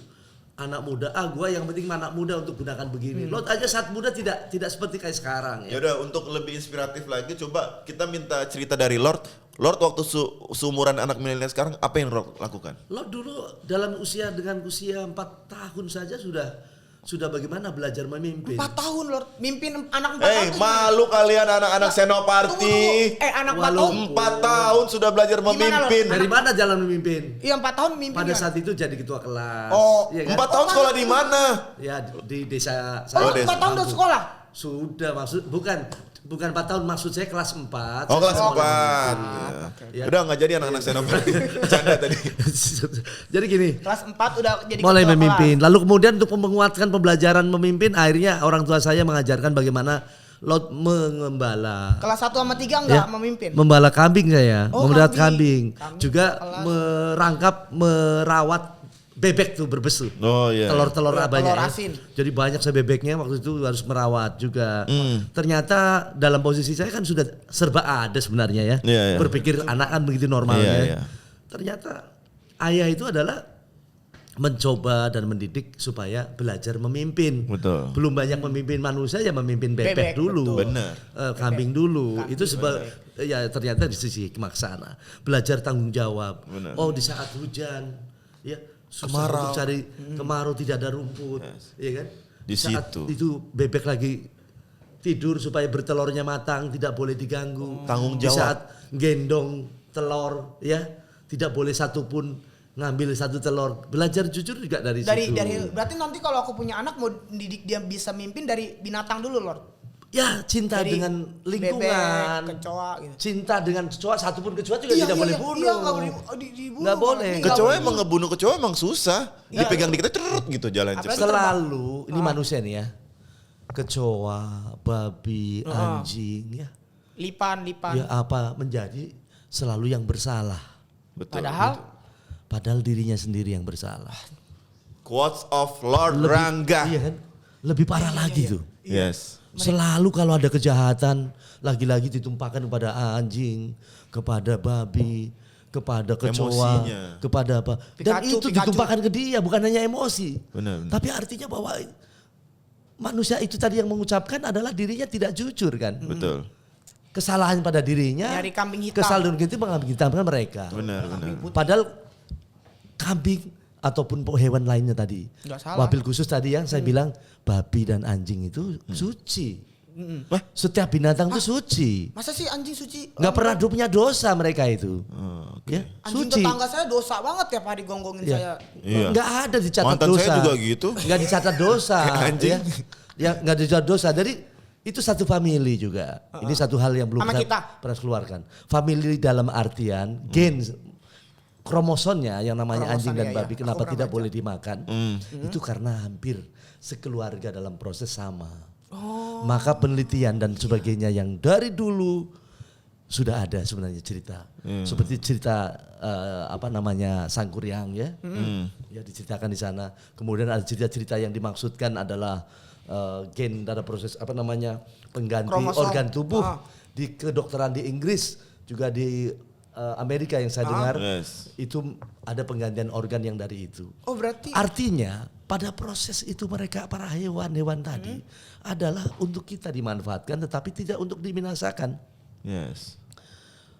C: anak muda, gua yang penting anak muda untuk gunakan begini. Lot aja saat muda tidak seperti kayak sekarang ya.
A: Ya udah, untuk lebih inspiratif lagi coba kita minta cerita dari Lord. Lord waktu seumuran anak milenial sekarang apa yang Lord lakukan?
C: Lord dulu dengan usia 4 tahun saja sudah bagaimana belajar memimpin.
B: 4 tahun, Lord. Mimpin anak 4 tahun.
A: Malu kalian anak-anak Senopati.
B: Anak 4 tahun.
A: 4 tahun sudah belajar memimpin.
C: Dari mana jalan memimpin?
B: Iya, 4 tahun mimpin.
C: Pada saat itu jadi ketua kelas.
A: Ya kan? 4 tahun sekolah di mana?
C: Ya di desa
B: saya. 4 tahun udah sekolah?
C: Sudah, bukan 4 tahun, maksud saya kelas 4.
A: Oh, kelas 4. Ya. Udah enggak jadi anak-anak Senopati. Bercanda tadi.
C: Jadi gini.
B: Kelas 4 udah jadi
C: mulai memimpin. Kelas. Lalu kemudian untuk menguatkan pembelajaran memimpin, akhirnya orang tua saya mengajarkan bagaimana Lot mengembala.
B: Kelas 1 sama 3 enggak memimpin.
C: Membala kambing saya, memelihara kambing. Juga merawat bebek tuh berbesu.
A: Oh iya.
C: Telur-telur banyak.
B: Telur asin.
C: Jadi banyak saya bebeknya waktu itu harus merawat juga. Ternyata dalam posisi saya kan sudah serba ada sebenarnya ya. Berpikir anak kan begitu normalnya. Ternyata ayah itu adalah mencoba dan mendidik supaya belajar memimpin.
A: Betul.
C: Belum banyak memimpin manusia, ya memimpin bebek dulu.
B: betul.
A: Bener.
C: Kambing dulu.
B: Kambing,
C: Itu ya ternyata di sisi ke sana. Belajar tanggung jawab.
A: Bener.
C: Oh, di saat hujan, ya susah
A: Kemarau.
C: untuk cari kemarau, tidak ada rumput, ya kan?
A: Di
C: Saat
A: situ.
C: itu bebek lagi tidur supaya bertelurnya matang, tidak boleh diganggu.
A: Tanggung
C: Di
A: jawab.
C: saat gendong telur, ya tidak boleh satupun ngambil satu telur. Belajar jujur juga dari situ.
B: Berarti nanti kalau aku punya anak mau didik dia bisa mimpin dari binatang dulu, Lord.
C: Ya, cinta
B: Dari
C: dengan lingkungan,
B: bebek, kecoa gitu.
C: cinta dengan kecoa, satupun kecoa juga tidak boleh bunuh.
B: Iya, nggak boleh dibunuh.
C: Nggak boleh.
B: Nggak
A: Kecoa
B: boleh.
A: emang ngebunuh kecoa emang susah. Dipegang dikit cerut gitu jalan
B: Apalagi
A: cepet.
C: Selalu ini manusia nih ya, kecoa, babi, anjing, ya,
B: Lipan.
C: ya apa menjadi selalu yang bersalah.
A: Betul.
C: Padahal dirinya sendiri yang bersalah.
A: Quotes of Lord Rangga.
C: Iya kan? Lebih parah lagi tuh.
A: Yes.
C: Selalu kalau ada kejahatan, lagi-lagi ditumpahkan kepada anjing, kepada babi, kepada kecoa,
A: Emosinya.
C: kepada apa. Dan
B: Pikachu,
C: itu
B: Pikachu.
C: ditumpahkan ke dia, bukan hanya emosi.
A: Benar.
C: Tapi artinya bahwa manusia itu tadi yang mengucapkan adalah dirinya tidak jujur kan.
A: Betul.
C: Kesalahan pada dirinya,
B: Nyari kambing hitam.
C: kesalahan itu mengambing hitamkan mereka.
A: Benar.
C: Padahal kambing ataupun hewan lainnya tadi,
B: Nggak salah.
C: wabil khusus tadi yang saya bilang babi dan anjing itu suci.
A: Wah.
C: Setiap binatang itu suci.
B: Masa sih anjing suci?
C: Nggak pernah punya dosa mereka itu. Ya,
B: Anjing
C: suci.
B: tetangga saya dosa banget tiap hari gonggongin
C: Ya.
B: saya.
A: Iya.
C: Nggak ada dicatat
A: Mantan
C: dosa.
A: saya juga gitu.
C: Nggak dicatat dosa.
A: Kayak anjing.
C: Ya, nggak dicatat dosa. Jadi itu satu family juga. Ini satu hal yang belum
B: Sama
C: saya
B: kita.
C: pernah keluarkan. Family dalam artian gen kromosomnya yang namanya
B: Kromosom,
C: anjing dan
B: iya,
C: babi
B: iya.
C: kenapa
B: Aku
C: tidak
B: pernah
C: boleh dimakan? Itu karena hampir sekeluarga dalam proses sama. Maka penelitian dan sebagainya yang dari dulu sudah ada sebenarnya cerita. Seperti cerita apa namanya Sangkuriang ya. Ya diceritakan di sana. Kemudian ada cerita-cerita yang dimaksudkan adalah gen dari proses apa namanya pengganti
B: Kromosom.
C: organ tubuh di kedokteran di Inggris juga di Amerika yang saya dengar
A: Yes.
C: itu ada penggantian organ yang dari itu.
B: Oh berarti
C: Artinya pada proses itu mereka para hewan-hewan tadi adalah untuk kita dimanfaatkan tetapi tidak untuk dibinasakan.
A: Yes.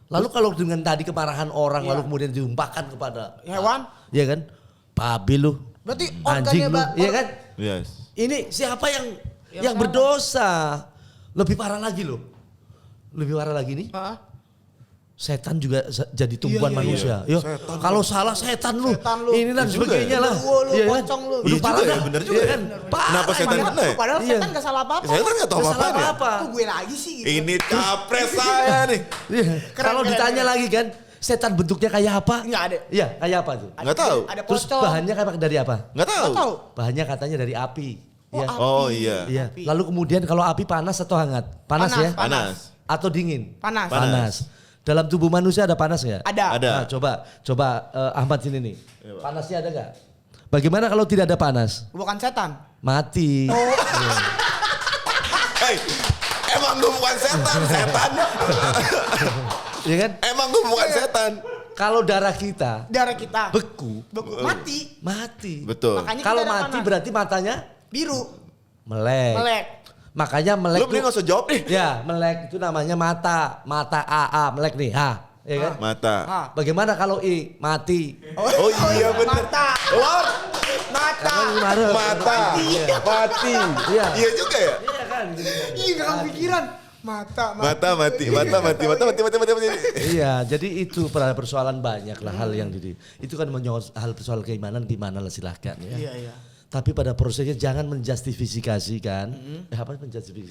C: Lalu kalau dengan tadi kemarahan orang lalu kemudian diumpahkan kepada
B: hewan?
C: ya kan? Babi lu,
B: Berarti
C: anjing lu,
B: organnya
C: iya kan?
A: Yes.
C: Ini siapa yang
B: Yang
C: berdosa? Lebih parah lagi loh. Lebih parah lagi nih. Setan juga jadi tumbuhan
B: Iya,
C: manusia. Yo, kalau salah setan lu, ini dan
A: Iya juga
C: sebagainya
A: ya.
C: lah.
B: Lu,
C: Iya kan?
B: pocong lu.
A: Iya juga ya,
C: dah.
A: bener juga
C: Iya
A: ya.
C: kan? Parah
A: Kenapa setan
C: emang.
A: kena ya?
B: Padahal
C: Iya.
B: setan gak salah apa-apa.
A: Saya kan nggak tahu
C: Nggak
A: apa-apa
C: salah
A: ya.
C: apa.
B: Kok gue lagi sih gitu.
A: Ini capres saya nih.
C: Iya. Kalau
B: keren,
C: ditanya
B: keren.
C: lagi kan, setan bentuknya kayak apa?
B: Nggak ada.
C: Iya, kayak apa tuh?
A: Nggak tahu.
B: Ada
C: Terus
B: pocong.
C: bahannya kayak dari apa?
A: Nggak tahu.
B: Nggak tahu.
C: Bahannya katanya dari api.
B: Oh,
C: Ya.
B: api.
A: Oh iya.
C: Iya.
B: Api.
C: Lalu kemudian kalau api panas atau hangat? Panas, ya?
A: Panas.
C: Atau dingin?
B: Panas.
C: Panas. Dalam tubuh manusia ada panas nggak?
B: Ada.
A: Ada.
C: Nah, coba Ahmad sini nih. Panasnya ada nggak? Bagaimana kalau tidak ada panas?
B: Bukan setan.
C: Mati. Iya.
A: Hei, emang gue bukan setan.
C: Iya kan?
A: Emang gue bukan setan.
C: Kalau darah kita
B: Darah kita.
C: beku,
B: Mati.
C: mati.
A: Betul.
B: Makanya
C: Kalau
B: kita ada
C: mati
B: panas.
C: berarti matanya
B: Biru.
C: melek.
B: Melek.
C: Makanya melek
A: Lu mending nggak usah jawab nih.
C: Ya, melek itu namanya mata. Mata AA, melek nih. H, ya kan?
A: Mata.
C: Bagaimana kalau I, mati?
A: Oh iya bener.
B: Mata.
A: Lord.
B: Mata.
C: Gimana?
A: Mati. Mati.
C: Iya.
A: Iya juga ya.
C: Iya kan?
B: Ih gak kepikiran. Mata.
A: Mata mati.
C: Iya, jadi itu persoalan banyak lah hal yang itu kan hal persoalan keimanan gimana lah silahkan ya.
B: Iya.
C: Tapi pada prosesnya jangan menjustifikasikan,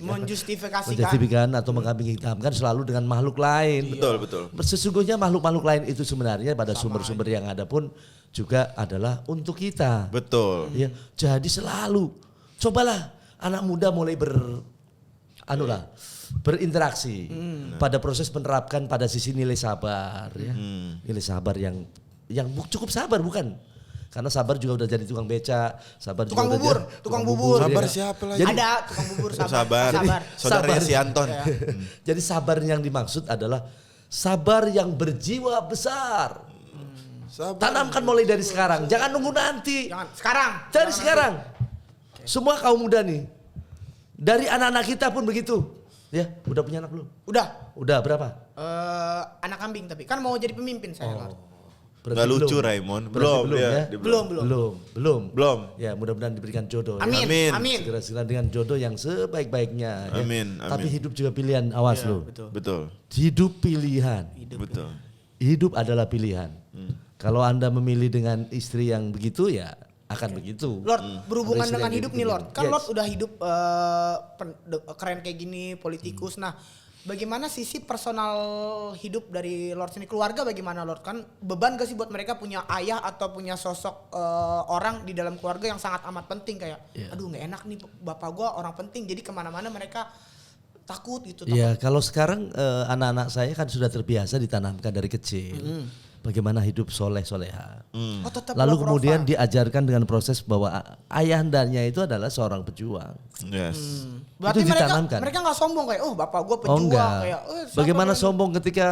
C: menjustifikasikan atau mengkambing hitamkan selalu dengan makhluk lain.
A: Betul.
C: Sesungguhnya makhluk-makhluk lain itu sebenarnya pada sumber-sumber yang ada pun juga adalah untuk kita.
A: Betul.
C: Ya, jadi selalu cobalah anak muda mulai berinteraksi pada proses menerapkan pada sisi nilai sabar ya. Nilai sabar yang cukup sabar bukan? Karena sabar juga udah jadi tukang beca, sabar
B: Tukang
C: juga
B: bubur,
C: udah jadi
B: tukang bubur.
A: Sabar
C: ya.
A: siapa lagi?
C: Jadi-
B: Ada tukang bubur sabar.
A: Sabar. Saudaranya si Anton.
C: Jadi sabar yang dimaksud adalah sabar yang berjiwa besar.
A: Sabar.
C: Tanamkan mulai dari sekarang, jangan nunggu nanti.
B: Jangan sekarang.
C: Dari sekarang. Semua kaum muda nih. Dari anak-anak kita pun begitu. Ya, udah punya anak belum?
B: Udah.
C: Udah berapa?
B: Anak kambing tapi kan mau jadi pemimpin saya. Lord.
C: Berarti
A: Nggak lucu
C: belum.
A: Raymond.
C: Berarti
A: Belum
C: belum
A: ya.
C: ya?
A: Dia
C: Belum.
A: Belum.
C: Ya, mudah-mudahan diberikan jodoh.
B: Amin.
A: Amin.
B: Amin.
C: Segera dengan jodoh yang sebaik-baiknya. Ya.
A: Amin,
C: Tapi
A: amin.
C: hidup juga pilihan, awas lo.
B: Betul.
A: Betul.
C: Hidup pilihan.
A: Betul.
C: Hidup adalah pilihan. Kalau Anda memilih dengan istri yang begitu ya akan begitu.
B: Lord, berhubungan
C: Ada istri
B: dengan
C: yang
B: hidup
C: gitu
B: nih Lord. Kan
C: Yes.
B: Lord udah hidup keren kayak gini, politikus. Nah, bagaimana sisi personal hidup dari Lord sini? Keluarga bagaimana Lord? Kan beban gak sih buat mereka punya ayah atau punya sosok orang di dalam keluarga yang sangat amat penting kayak, aduh nggak enak nih bapak gua orang penting. Jadi kemana-mana mereka takut gitu.
C: Ya kalau sekarang anak-anak saya kan sudah terbiasa ditanamkan dari kecil. Bagaimana hidup soleh-soleha.
B: Oh, tetap
C: Lalu
B: love
C: kemudian
B: Rafa.
C: diajarkan dengan proses bahwa ayahandanya itu adalah seorang pejuang.
A: Yes.
B: Berarti
C: itu
B: mereka
C: ditanamkan.
B: mereka nggak sombong kayak, oh bapak gua
C: Oh
B: pejuang
C: enggak.
B: kayak. Siapa
C: Bagaimana
B: yang-
C: sombong ketika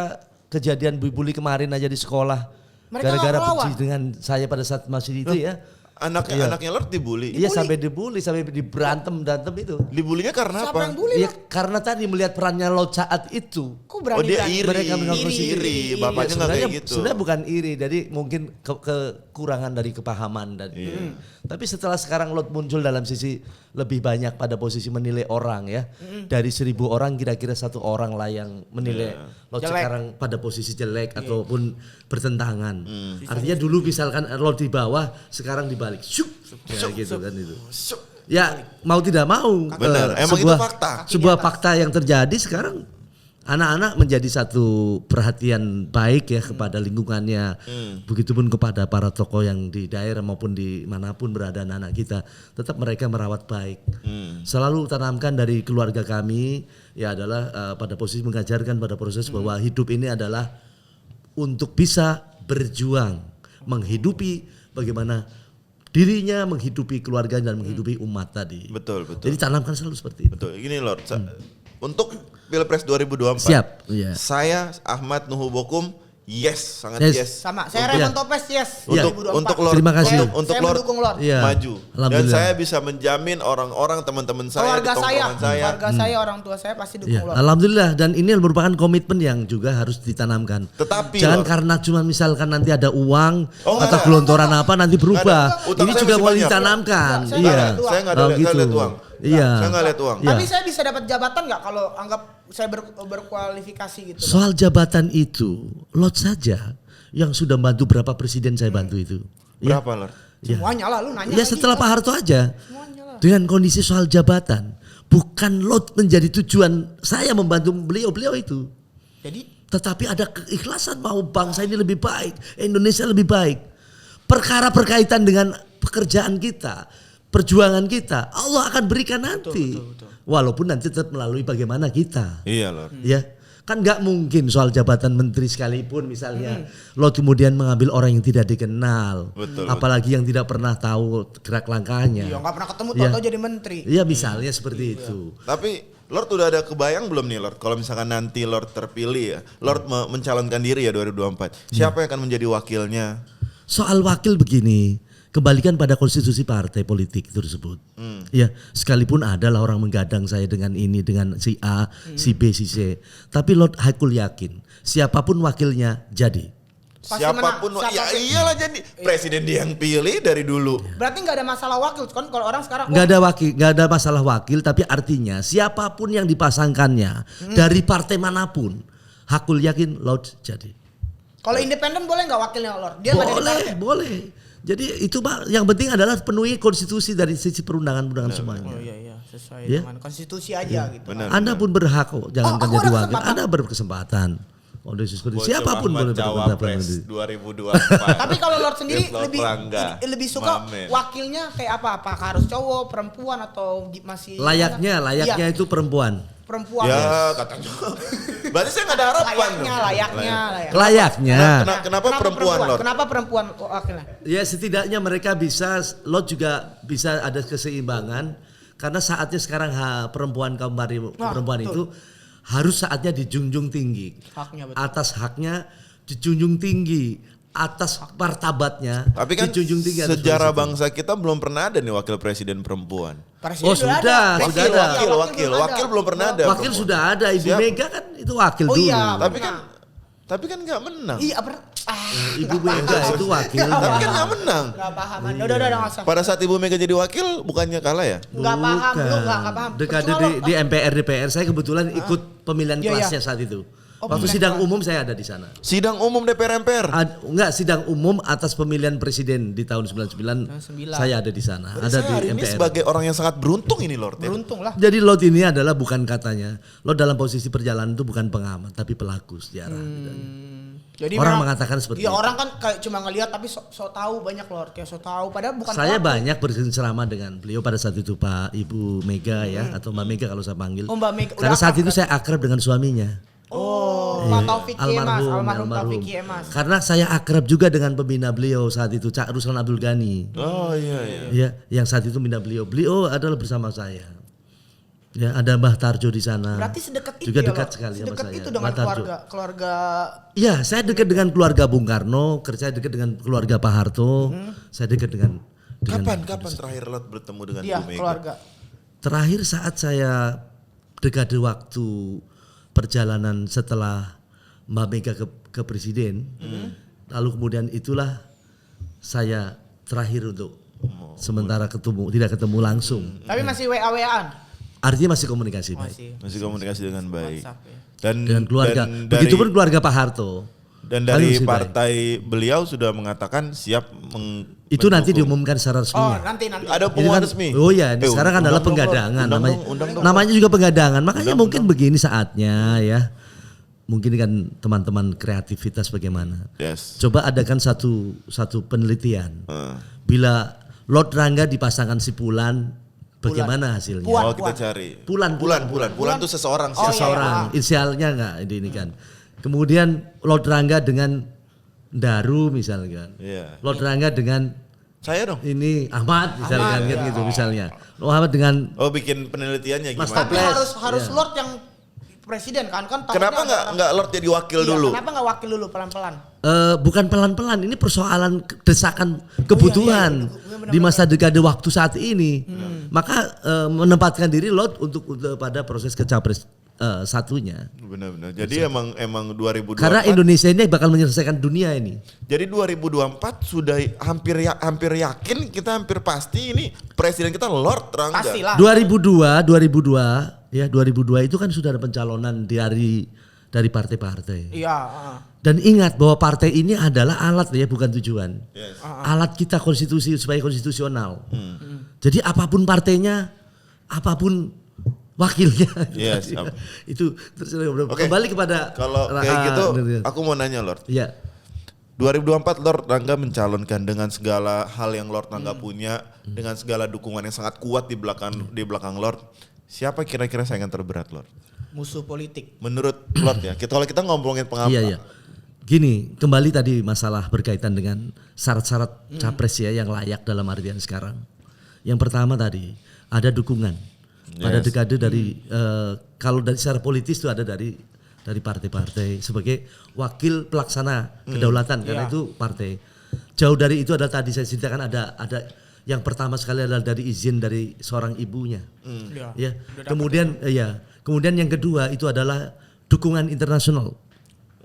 C: kejadian bully kemarin aja di sekolah.
B: Mereka
C: Gara-gara
B: nggak melawan.
C: benci dengan saya pada saat masih itu ya.
A: Anaknya Lord dibully.
C: Iya sampai dibully, sampai diberantem itu.
A: Dibulinya karena
B: Siapa
A: apa?
B: yang bully
C: Iya
B: Lord?
C: karena tadi melihat perannya Lot saat itu.
B: Kok berani?
A: Oh dia
B: berani?
A: iri.
C: Mereka mengaku
A: iri.
B: iri.
A: Bapaknya nggak kayak gitu.
C: Sebenarnya bukan iri, jadi mungkin kekurangan dari kepahaman dan Tapi setelah sekarang Lot muncul dalam sisi lebih banyak pada posisi menilai orang ya. Dari 1.000 orang kira-kira 1 orang lah yang menilai Lot
B: Jelek.
C: sekarang pada posisi jelek ataupun bertentangan. Artinya dulu misalkan Lot di bawah, sekarang dibalik. Syuk. Ya gitu kan itu. Ya mau tidak mau.
A: Benar, emang itu fakta.
C: Sebuah fakta yang terjadi sekarang. Anak-anak menjadi satu perhatian baik ya kepada lingkungannya, begitupun kepada para tokoh yang di daerah maupun di manapun berada anak-anak kita, tetap mereka merawat baik. Selalu tanamkan dari keluarga kami ya adalah pada posisi mengajarkan pada proses bahwa hidup ini adalah untuk bisa berjuang, menghidupi bagaimana dirinya, menghidupi keluarga dan menghidupi umat tadi.
A: Betul.
C: Jadi tanamkan selalu seperti itu.
A: Betul. Gini Lord, untuk Pilpres 2024.
C: Siap, iya.
A: Saya Ahmad Nuhu Bokum, yes, sangat
C: Yes.
A: yes.
B: Sama, saya
C: Iya.
B: Raymond Topes yes.
A: Untuk
B: 2024.
A: Lord,
C: Terima kasih.
A: untuk
B: Saya
A: Lord
B: mendukung Lord.
C: Iya.
A: maju. Dan
C: Alhamdulillah.
A: saya bisa menjamin orang-orang teman-teman saya
B: Keluarga
A: di
B: saya,
A: tongkrongan saya.
B: keluarga saya, orang tua saya pasti dukung
C: Ya,
B: Lord.
C: alhamdulillah dan ini merupakan komitmen yang juga harus ditanamkan.
A: Tetapi,
C: jangan
A: Lord,
C: karena cuma misalkan nanti ada uang
A: Oh, nggak
C: atau
A: ada.
C: gelontoran apa nanti berubah.
A: Nggak ada. Utang
C: Ini
A: saya
C: juga
A: masih
C: mau
A: banyak.
C: ditanamkan.
B: Saya
C: Iya.
B: nggak ada uang.
A: Saya nggak ada
C: Oh,
A: saya
C: gitu.
A: lihat uang.
C: Iya.
A: Saya nggak lihat uang.
C: Iya.
B: Tapi saya bisa dapat jabatan nggak kalau anggap saya berkualifikasi gitu? Lord?
C: Soal jabatan itu, Lot saja yang sudah bantu berapa presiden saya bantu itu. Ya.
A: Berapa Lord?
B: Semuanya lah, lu nanya
C: Ya
B: lagi,
C: setelah
B: Lord.
C: Pak Harto aja.
B: Semuanya lah.
C: Dengan kondisi soal jabatan, bukan Lot menjadi tujuan saya membantu beliau itu.
B: Jadi
C: Tetapi ada keikhlasan mau bangsa ini lebih baik, Indonesia lebih baik. Perkara berkaitan dengan pekerjaan kita, perjuangan kita, Allah akan berikan nanti. Walaupun nanti tetap melalui bagaimana kita.
A: Iya Lord.
C: Ya, kan nggak mungkin soal jabatan menteri sekalipun misalnya Lot kemudian mengambil orang yang tidak dikenal,
A: Betul,
C: apalagi yang tidak pernah tahu gerak langkahnya.
B: ya nggak pernah ketemu,
C: Iya.
B: tau jadi menteri.
C: Iya misalnya seperti itu.
A: Tapi Lord udah ada kebayang belum nih Lord, kalau misalkan nanti Lord terpilih ya, Lord mencalonkan diri ya 2024, siapa yang akan menjadi wakilnya?
C: Soal wakil begini, kembalikan pada konstitusi partai politik itu tersebut. Ya, sekalipun adalah orang menggadang saya dengan ini, dengan si A, si B, si C. Tapi Lord Hakul yakin, siapapun wakilnya jadi.
B: Pasti
A: Siapapun,
B: menang.
A: ya
B: Siapapun.
A: iyalah jadi presiden dia yang pilih dari dulu.
B: Berarti nggak ada masalah wakil kan kalau orang sekarang
C: Nggak ada wakil, nggak ada masalah wakil, tapi artinya siapapun yang dipasangkannya dari partai manapun, Hakul yakin Lord jadi.
B: kalau independen boleh nggak wakilnya Lord? Dia nggak ada di
C: Boleh,
B: partai.
C: boleh. Jadi itu Pak, yang penting adalah penuhi konstitusi dari sisi perundangan-perundangan semuanya.
B: Oh iya sesuai
C: Ya.
B: dengan konstitusi aja gitu.
A: Benar.
C: Anda pun berhak kok, jangan
B: aku
C: jadi
B: ada
C: wakil.
B: kesempatan.
C: Anda berkesempatan. Kondisi seperti
A: Bocah
C: siapapun
A: Muhammad
C: boleh berpendapat.
A: Cawapres 2024.
B: Tapi kalau Lord sendiri
A: Lord
B: lebih
A: Rangga,
B: lebih suka
A: Mamen.
B: wakilnya kayak apa? Apakah harus cowok, perempuan atau masih
C: Layaknya
B: Iya,
C: itu perempuan.
B: perempuan.
A: Ya katanya. Berarti saya nggak ada harapan.
B: Layaknya,
A: dong.
B: layaknya.
C: Layaknya.
A: Kenapa perempuan, Lord?
B: Kenapa perempuan wakilnya?
C: Ya setidaknya mereka bisa, Lot juga bisa ada keseimbangan. Karena saatnya sekarang perempuan kaum perempuan
B: betul.
C: itu harus saatnya dijunjung tinggi.
B: Haknya betul.
C: Atas haknya dijunjung tinggi. atas martabatnya
A: Tapi kan
C: dijunjung tinggi atas
A: sejarah
C: prinsip.
A: bangsa kita belum pernah ada nih wakil presiden perempuan.
B: Presiden
C: Oh, sudah ada.
A: Wakil belum pernah ada.
C: Wakil
A: perempuan.
C: sudah ada, Ibu
A: Siap.
C: Mega kan itu wakil
B: Oh
C: dulu.
B: iya.
A: Tapi kan nggak menang.
B: Iya,
C: Ibu Mega itu wakil.
A: Tapi kan nggak menang.
B: Nggak paham. Udah nggak usah.
A: Pada saat Ibu Mega jadi wakil bukannya kalah ya?
B: Nggak paham, lu nggak paham.
C: Dekade
B: Percuma
C: di MPR DPR saya kebetulan ikut pemilihan
B: Iya,
C: kelasnya saat itu.
B: Oh,
C: Waktu
B: pemilihan
C: sidang
B: kelas.
C: umum saya ada di sana.
A: Sidang umum DPR MPR.
C: Enggak, sidang umum atas pemilihan presiden di tahun 99 saya ada di sana. Ada di
A: Hari ini
C: MPR.
A: sebagai orang yang sangat beruntung ini Lord. Ya?
B: Beruntung lah.
C: Jadi Lot ini adalah bukan katanya. Lot dalam posisi perjalanan itu bukan pengamat tapi pelaku sejarah.
B: Jadi
C: Orang
B: memang-
C: mengatakan seperti
B: iya,
C: itu.
B: orang kan kayak cuma ngelihat tapi so tahu banyak Lord, kayak so tahu padahal bukan
C: Saya
B: pelaku.
C: banyak bercengcerama dengan beliau pada saat itu Pak Ibu Mega ya atau Mbak Mega kalau saya panggil.
B: Oh, Mbak Mega.
C: Karena
B: Udah
C: saat
B: akrab
C: itu saya akrab dengan suaminya.
B: Oh, Pak Taufik Emas, almarhum Taufik Emas.
C: Karena saya akrab juga dengan pembina beliau saat itu Cak Ruslan Abdul Ghani.
A: Oh iya.
C: Ya, yang saat itu bina beliau. Beliau adalah bersama saya. Ya, ada Mbah Tarjo di sana.
B: Berarti sedekat itu
C: juga
B: ya,
C: dekat
B: Lord?
C: sekali sama
B: Sedekat
C: saya.
B: itu dengan
C: Mbah Tarjo.
B: keluarga
C: Iya, saya dekat dengan keluarga Bung Karno, saya dekat dengan keluarga Pak Harto, saya dekat dengan
A: Kapan terakhir Lord bertemu dengan
B: dia,
A: Ibu Mega?
B: keluarga.
C: terakhir saat saya dekade waktu perjalanan setelah Mbak Mega ke presiden, lalu kemudian itulah saya terakhir untuk sementara tidak ketemu langsung.
B: Tapi masih WA-WA-an.
C: Artinya masih komunikasi baik
A: Masih komunikasi dengan baik.
B: WhatsApp ya.
C: dengan keluarga.
A: dan
C: Begitupun keluarga Pak Harto.
A: Dan
C: Kami
A: dari
C: masih baik.
A: partai beliau sudah mengatakan siap
C: Itu nanti
A: mendukung.
C: diumumkan secara resmi.
B: Oh, nanti.
A: Ada
C: Ini
A: pengumuman
C: kan-
A: resmi.
C: Oh iya,
A: Eh,
C: sekarang kan adalah
A: undang dong,
C: penggadangan
A: Lord.
C: namanya.
A: Undang dong.
C: Namanya juga penggadangan. Makanya mungkin begini saatnya ya. Mungkin kan teman-teman kreativitas bagaimana.
A: Yes.
C: Coba adakan satu penelitian. Bila Lord Rangga dipasangkan si Pulan, bagaimana hasilnya?
B: Puan.
A: Oh kita cari.
C: Pulan
A: Itu seseorang
B: Oh,
A: siapa?
B: iya.
C: seorang inisialnya enggak ini kan. Kemudian Lord Rangga dengan Daru misalnya.
A: Iya.
C: Lord Rangga dengan
A: Saya dong.
C: ini Ahmad misalnya
B: Ahmad,
C: kan
B: iya.
C: gitu misalnya. Ahmad dengan
A: Oh bikin penelitiannya
C: Mas
A: gimana?
B: Tapi
C: Toples.
B: harus
C: Iya.
B: Lord yang presiden kan takutnya
A: Kenapa
B: ada-
A: nggak Lord jadi wakil
B: Iya,
A: dulu?
B: Kenapa nggak wakil dulu pelan-pelan?
C: bukan pelan-pelan, ini persoalan desakan kebutuhan
B: iya,
C: di masa dekade waktu saat ini. Maka menempatkan diri Lord untuk pada proses kecapres satunya.
A: Benar-benar. Jadi emang 2024.
C: Karena Indonesia ini bakal menyelesaikan dunia ini.
A: Jadi 2024 sudah hampir yakin, kita hampir pasti ini presiden kita Lord Rangga.
B: Pastilah.
C: 2002 itu kan sudah ada pencalonan dari partai-partai.
B: Iya.
C: Dan ingat bahwa partai ini adalah alat ya, bukan tujuan.
A: Yes.
C: Alat kita konstitusi supaya konstitusional. Jadi apapun partainya, apapun wakilnya.
A: Yes, siap.
C: Itu terserah.
A: Oke.
C: Kembali kepada
A: Kalau kayak gitu,
C: bener.
A: aku mau nanya Lord.
C: Ya.
A: 2024 Lord Rangga mencalonkan dengan segala hal yang Lord Rangga punya, dengan segala dukungan yang sangat kuat di belakang Lord. Siapa kira-kira saingan terberat Lord?
B: Musuh politik.
A: Menurut Lord ya. Kalau kita ngomongin
C: Iya. Gini, kembali tadi masalah berkaitan dengan syarat-syarat capres ya yang layak dalam artian sekarang. Yang pertama tadi ada dukungan pada
A: Yes.
C: dekade dari kalau dari secara politis itu ada dari partai-partai sebagai wakil pelaksana kedaulatan karena
B: Iya.
C: itu partai. Jauh dari itu adalah tadi saya ceritakan ada yang pertama sekali adalah dari izin dari seorang ibunya.
B: Iya.
C: Ya. Kemudian yang kedua itu adalah dukungan internasional.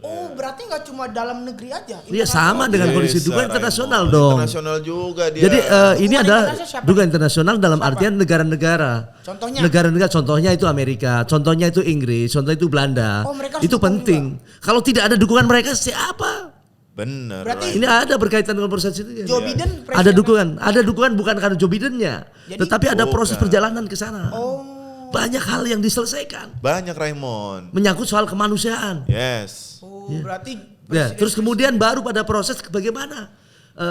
B: Oh, berarti nggak cuma dalam negeri aja.
C: Iya sama dengan kondisi dukungan internasional dong.
A: Internasional juga dia.
C: Jadi ini
B: Dukungan
C: adalah
B: internasional siapa?
C: dukungan internasional dalam artian negara-negara.
B: Contohnya?
C: Negara-negara contohnya itu Amerika, contohnya itu Inggris, contohnya itu Belanda.
B: Oh, mereka harus
C: Itu
B: dukung
C: penting. Kalau tidak ada dukungan mereka siapa?
A: Bener.
B: Berarti-
C: Ini ada berkaitan dengan proses itu.
B: Joe Biden presiden.
C: Ada dukungan bukan karena Joe Bidennya,
B: Jadi-
C: tetapi ada proses
A: Bukan.
C: perjalanan ke sana.
B: Oh.
C: Banyak hal yang diselesaikan
A: Banyak Raymond.
C: menyangkut soal kemanusiaan.
A: Yes.
B: Oh, berarti
C: Ya, terus kemudian baru pada proses bagaimana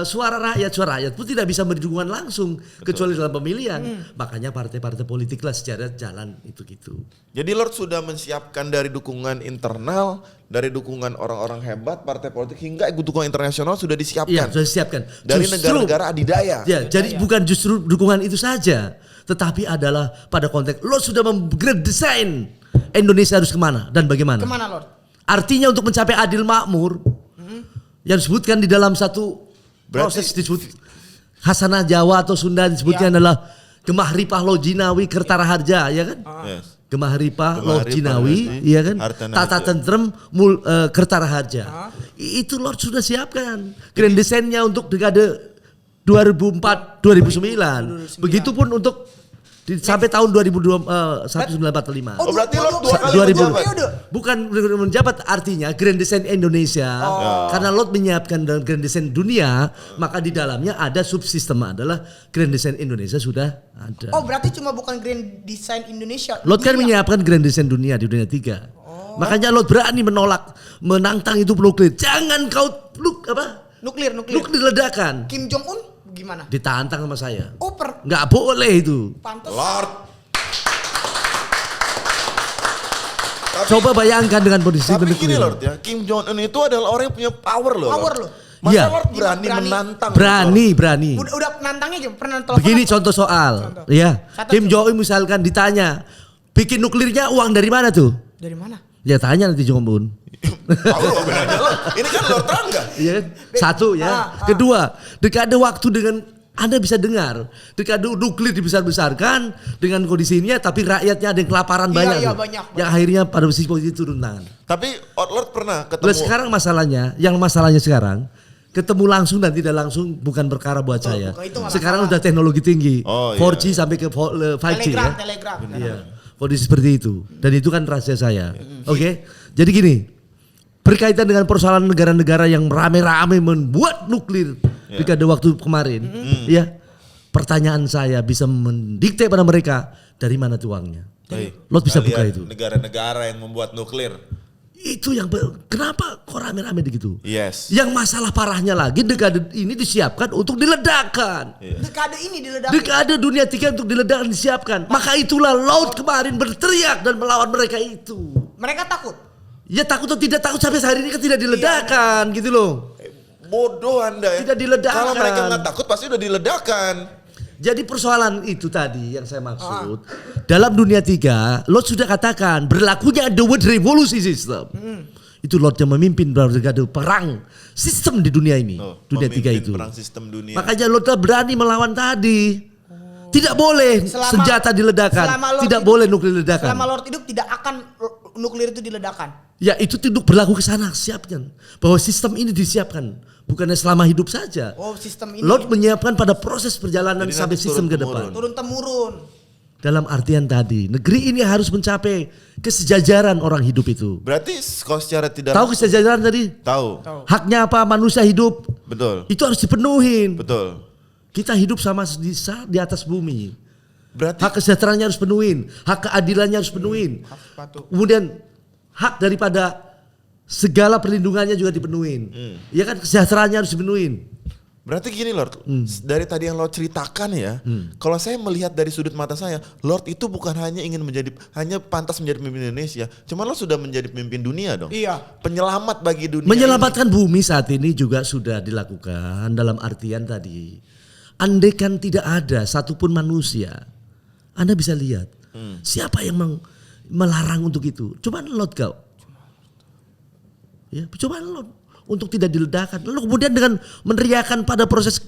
C: suara rakyat pun tidak bisa memberi dukungan langsung kecuali dalam pemilihan. Makanya partai-partai politik lah secara jalan itu gitu.
A: Jadi Lord sudah menyiapkan dari dukungan internal, dari dukungan orang-orang hebat, partai politik hingga dukungan internasional sudah
C: Iya,
A: disiapkan.
C: sudah disiapkan.
A: Dari
C: Justru-
A: negara-negara adidaya.
C: Ya, jadi bukan justru dukungan itu saja, tetapi adalah pada konteks lo sudah desain Indonesia harus kemana dan bagaimana.
B: kemana Lord?
C: Artinya untuk mencapai adil makmur, Yang disebutkan di dalam satu proses disebut Hasanah Jawa atau Sunda disebutnya adalah Gemah Ripah Lojinawi Kertara Harja, ya kan?
A: Yes.
C: Gemah Ripah
A: Gemah
C: Lojinawi,
A: Ripah,
C: ya kan?
A: Hartana
C: Tata
A: Harja.
C: Tentrem Kertara Harja. Itu Lord sudah siapkan grand desainnya untuk dekade 2004-2009. Begitupun untuk sampai tahun 1945.
A: Oh, berarti Lord 2 kali
C: 2000.
A: menjabat.
C: Bukan menjabat, artinya Grand Design Indonesia. Karena Lot menyiapkan dalam Grand Design dunia, maka di dalamnya ada subsistem adalah Grand Design Indonesia sudah ada.
B: Oh, berarti cuma bukan Grand Design Indonesia.
C: Lot kan
B: dunia.
C: menyiapkan Grand Design dunia di dunia 3. Makanya Lot berani menolak, menantang itu nuklir. Jangan kau
B: Nuklir.
C: nuklir ledakan.
B: Kim Jong Un gimana?
C: Ditantang sama saya.
B: Oh,
C: Nggak boleh itu.
B: pantas.
A: Lord.
C: Coba bayangkan dengan posisi
A: Tapi
C: nuklir.
A: gini Lord ya, Kim Jong Un itu adalah orang yang punya power loh.
B: Power
A: Lord.
B: loh.
A: Masa
C: Iya.
A: Lord berani
B: Berani.
A: menantang?
C: Berani.
B: Udah nantangnya gimana? Pernah telepon?
C: Begini contoh soal,
B: Contoh.
C: ya.
B: Satu
C: Kim
B: contoh.
C: Jong Un misalkan ditanya, bikin nuklirnya uang dari mana tuh?
B: Dari mana?
C: Ya tanya nanti Jong Un.
A: Tahu loh bedanya loh. Ini kan Lord Rangga.
C: Iya kan? Satu ya. Kedua, dekade waktu dengan Anda bisa dengar, dekade nuklir dibesar-besarkan dengan kondisi ini, tapi rakyatnya ada yang kelaparan
B: Iya,
C: banyak.
B: iya,
C: tuh.
B: banyak.
C: Yang akhirnya pada posisi posisi turun tangan.
A: Tapi Lord pernah
C: Lah
A: ketemu.
C: sekarang masalahnya sekarang ketemu langsung dan tidak langsung bukan perkara buat saya.
B: bukan, itu nggak
C: Sekarang
B: masalah.
C: udah teknologi tinggi,
A: Oh,
C: 4G sampai ke 5G ya.
B: Telegram.
C: Iya, kondisi seperti itu. Dan itu kan rahasia saya. Oke, jadi gini, berkaitan dengan persoalan negara-negara yang rame-rame membuat nuklir dekade waktu kemarin, ya, pertanyaan saya bisa mendikte pada mereka dari mana tuh uangnya. Lot bisa buka
A: Kalian
C: itu.
A: Negara-negara yang membuat nuklir.
C: Itu yang kenapa kok rame-rame begitu?
A: Yes.
C: Yang masalah parahnya lagi dekade ini disiapkan untuk diledakkan.
B: Dekade ini diledakin.
C: Dekade dunia 3 untuk diledakkan disiapkan. Maka itulah Laut kemarin berteriak dan melawan mereka itu.
B: Mereka takut.
C: Ya takut atau tidak takut sampai hari ini kan tidak diledakkan gitu loh.
A: Bodoh Anda ya.
C: Tidak diledakkan.
A: Kalau mereka nggak takut pasti udah diledakan.
C: Jadi persoalan itu tadi yang saya maksud. Dalam dunia 3, Lot sudah katakan berlakunya the world revolution system. Itu Lot yang memimpin dekade perang sistem di dunia ini.
A: Oh,
C: Dunia 3
A: memimpin
C: itu.
A: perang sistem dunia.
C: Makanya Lot berani melawan tadi. Tidak boleh senjata diledakkan.
B: selama Lord
C: Tidak
B: hidup-
C: boleh nuklir diledakkan.
B: Selama Lord hidup tidak akan nuklir itu diledakan.
C: Ya itu tunduk berlaku ke sana, siapkan. Bahwa sistem ini disiapkan. Bukannya selama hidup saja.
B: Oh, sistem ini
C: Lot menyiapkan pada proses perjalanan
A: Jadi
C: sampai
A: nanti
C: sistem ke
A: turun-temurun.
C: depan.
B: turun temurun.
C: Dalam artian tadi, negeri ini harus mencapai kesejajaran orang hidup itu.
A: Berarti kalau secara tidak
C: Tahu kesejajaran tadi?
A: tahu.
C: Haknya apa manusia hidup?
A: Betul.
C: Itu harus dipenuhin.
A: Betul.
C: Kita hidup sama di atas bumi.
A: Berarti
C: Hak kesejahteraannya harus penuhin, hak keadilannya harus penuhin. Kemudian hak daripada segala perlindungannya juga dipenuhin. Ya kan kesejahteraannya harus dipenuhin.
A: berarti gini Lord, dari tadi yang Lord ceritakan ya, kalau saya melihat dari sudut mata saya, Lord itu bukan hanya pantas menjadi pemimpin Indonesia, cuma Lord sudah menjadi pemimpin dunia dong.
B: Iya.
A: Penyelamat bagi dunia.
C: Menyelamatkan bumi saat ini juga sudah dilakukan dalam artian tadi. Andaikan tidak ada satupun manusia, Anda bisa lihat siapa yang melarang untuk itu. Coba Lot kau. Ya, coba Lot untuk tidak diledakkan. Lalu kemudian dengan meneriakan pada proses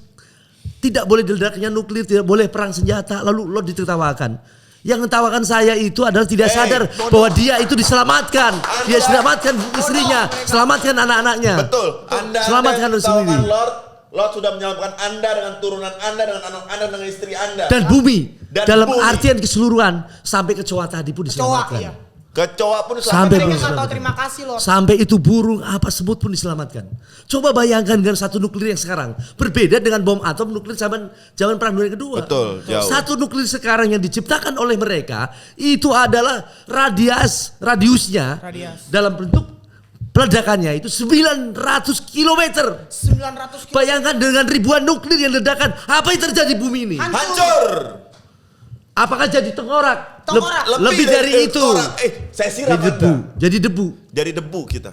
C: tidak boleh diledaknya nuklir, tidak boleh perang senjata, lalu Lot ditertawakan. Yang mentawakan saya itu adalah tidak sadar bahwa dia itu diselamatkan. Dia selamatkan istrinya, selamatkan anak-anaknya.
A: Betul. Anda
C: Selamatkan
A: yang
C: sendiri.
A: ditawarkan Lord sudah menyelamatkan Anda dengan turunan Anda, dengan anak Anda, dengan istri Anda.
C: Dan bumi.
A: Dan
C: Dalam
A: bumi.
C: artian keseluruhan sampai kecoa tadi pun diselamatkan.
B: Iya.
A: Kecoa pun
C: Sampai
B: Mereka
C: belum
B: nggak tahu
C: diselamatkan.
B: terima kasih Lord.
C: Sampai itu burung apa sebut pun diselamatkan. Coba bayangkan dengan satu nuklir yang sekarang berbeda dengan bom atom nuklir zaman perang dunia kedua.
A: Betul, jauh.
C: Satu nuklir sekarang yang diciptakan oleh mereka itu adalah radiusnya
B: Radius.
C: dalam bentuk peledakannya itu 900 kilometer.
B: 900 kilo.
C: Bayangkan dengan ribuan nuklir yang ledakan, apa yang terjadi bumi ini?
A: hancur.
C: Apakah jadi tengkorak?
B: Tengkorak.
C: Lebih dari itu.
A: tengkorak. Saya siram
C: Jadi debu.
A: Anda.
C: Jadi debu.
A: Jadi debu kita.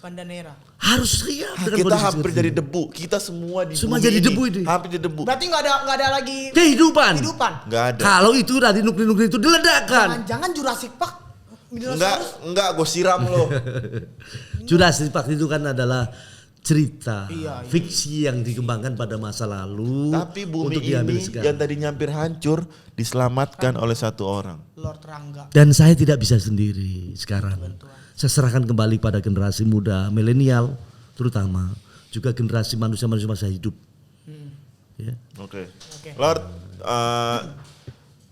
B: Bandanera.
C: Harus siap dengan
A: Kita
C: kondisi
A: hampir
C: seperti
A: jadi
C: ini.
A: debu. Kita semua di
C: Semua
A: bumi
C: jadi debu ini.
A: Hampir jadi debu.
B: Berarti nggak ada lagi
C: Kehidupan.
A: Nggak ada.
C: Kalau itu tadi nuklir itu diledakkan.
B: Jangan Jurassic Park.
A: Enggak, gue siram loh.
C: Jurassic Park itu kan adalah cerita,
B: Iya.
C: fiksi yang dikembangkan pada masa lalu.
A: Tapi bumi
C: untuk diambil
A: ini
C: sekarang.
A: yang tadinya hampir hancur diselamatkan oleh satu orang.
B: Lord Rangga.
C: Dan saya tidak bisa sendiri sekarang. Saya serahkan kembali pada generasi muda, milenial terutama, juga generasi manusia-manusia masa hidup. Ya.
A: Oke. Lord,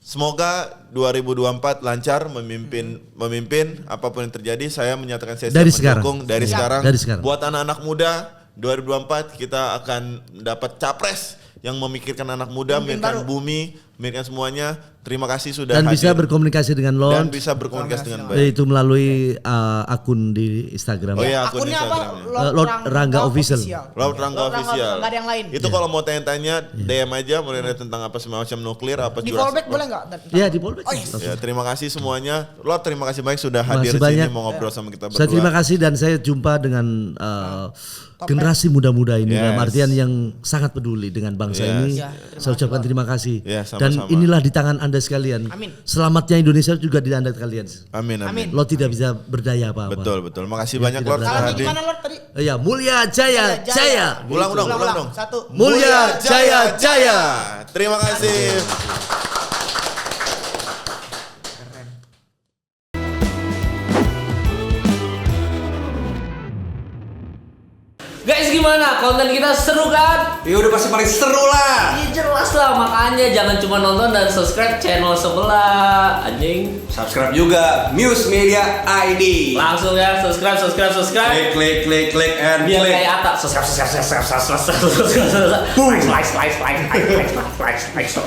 A: semoga 2024 lancar memimpin apapun yang terjadi. Saya menyatakan saya
C: Dari
A: siap
C: sekarang.
A: mendukung dari
B: Siap.
A: sekarang.
C: Dari sekarang.
A: Buat anak-anak muda 2024 kita akan dapat capres yang memikirkan anak muda,
B: Pemimpin
A: memikirkan
B: baru.
A: bumi, memikirkan semuanya. Terima kasih sudah
C: Dan
A: hadir
C: bisa berkomunikasi dengan
A: dan
C: Lord,
A: bisa berkomunikasi dengan baik.
C: yaitu melalui akun di Instagram.
A: Oh iya, akun
B: Akunnya apa?
A: Instagramnya.
C: Lord Rangga Official.
A: Laut Rangga Official.
B: Nggak ada yang lain.
A: Itu kalau mau tanya-tanya DM aja mengenai tentang apa semacam nuklir apa
B: Di
A: Jurassic
B: fallback
A: Park.
B: boleh nggak?
C: Ya di Polbek.
B: Oh, yes.
A: Ya, terima kasih semuanya. Lord, terima kasih banyak sudah
C: Terima
A: hadir
C: kasih
A: di sini
C: banyak.
A: mau ngobrol sama kita berdua.
C: Saya terima kasih dan saya jumpa dengan generasi muda-muda ini dalam
A: Yes.
C: artian yang sangat peduli dengan bangsa
A: Yes.
C: ini.
B: Ya,
C: Saya ucapkan terima kasih.
A: Ya,
C: Dan
A: sama-sama.
C: inilah di tangan Anda sekalian.
B: Amin.
C: Selamatnya Indonesia juga di tangan kalian.
A: Amin, amin.
B: Amin.
C: Lo tidak bisa berdaya apa-apa.
A: Betul, betul. Makasih
C: Ya,
A: banyak
C: tidak
A: Lord sudah
B: Salamnya
A: hadir.
B: gimana Lord tadi?
C: Ya, mulia jaya jaya.
A: Ulang dong, ulang dong.
B: Satu.
C: Mulia jaya jaya.
A: Terima kasih.
D: Guys, gimana? Konten kita seru kan?
E: Ya udah pasti paling seru lah.
D: Ya jelas lah, makanya jangan cuma nonton dan subscribe channel sebelah. Anjing.
E: Subscribe juga Muse Media ID.
D: Langsung ya, subscribe.
E: Klik and
D: Biar
E: klik.
D: kayak Atta. Subscribe. Like.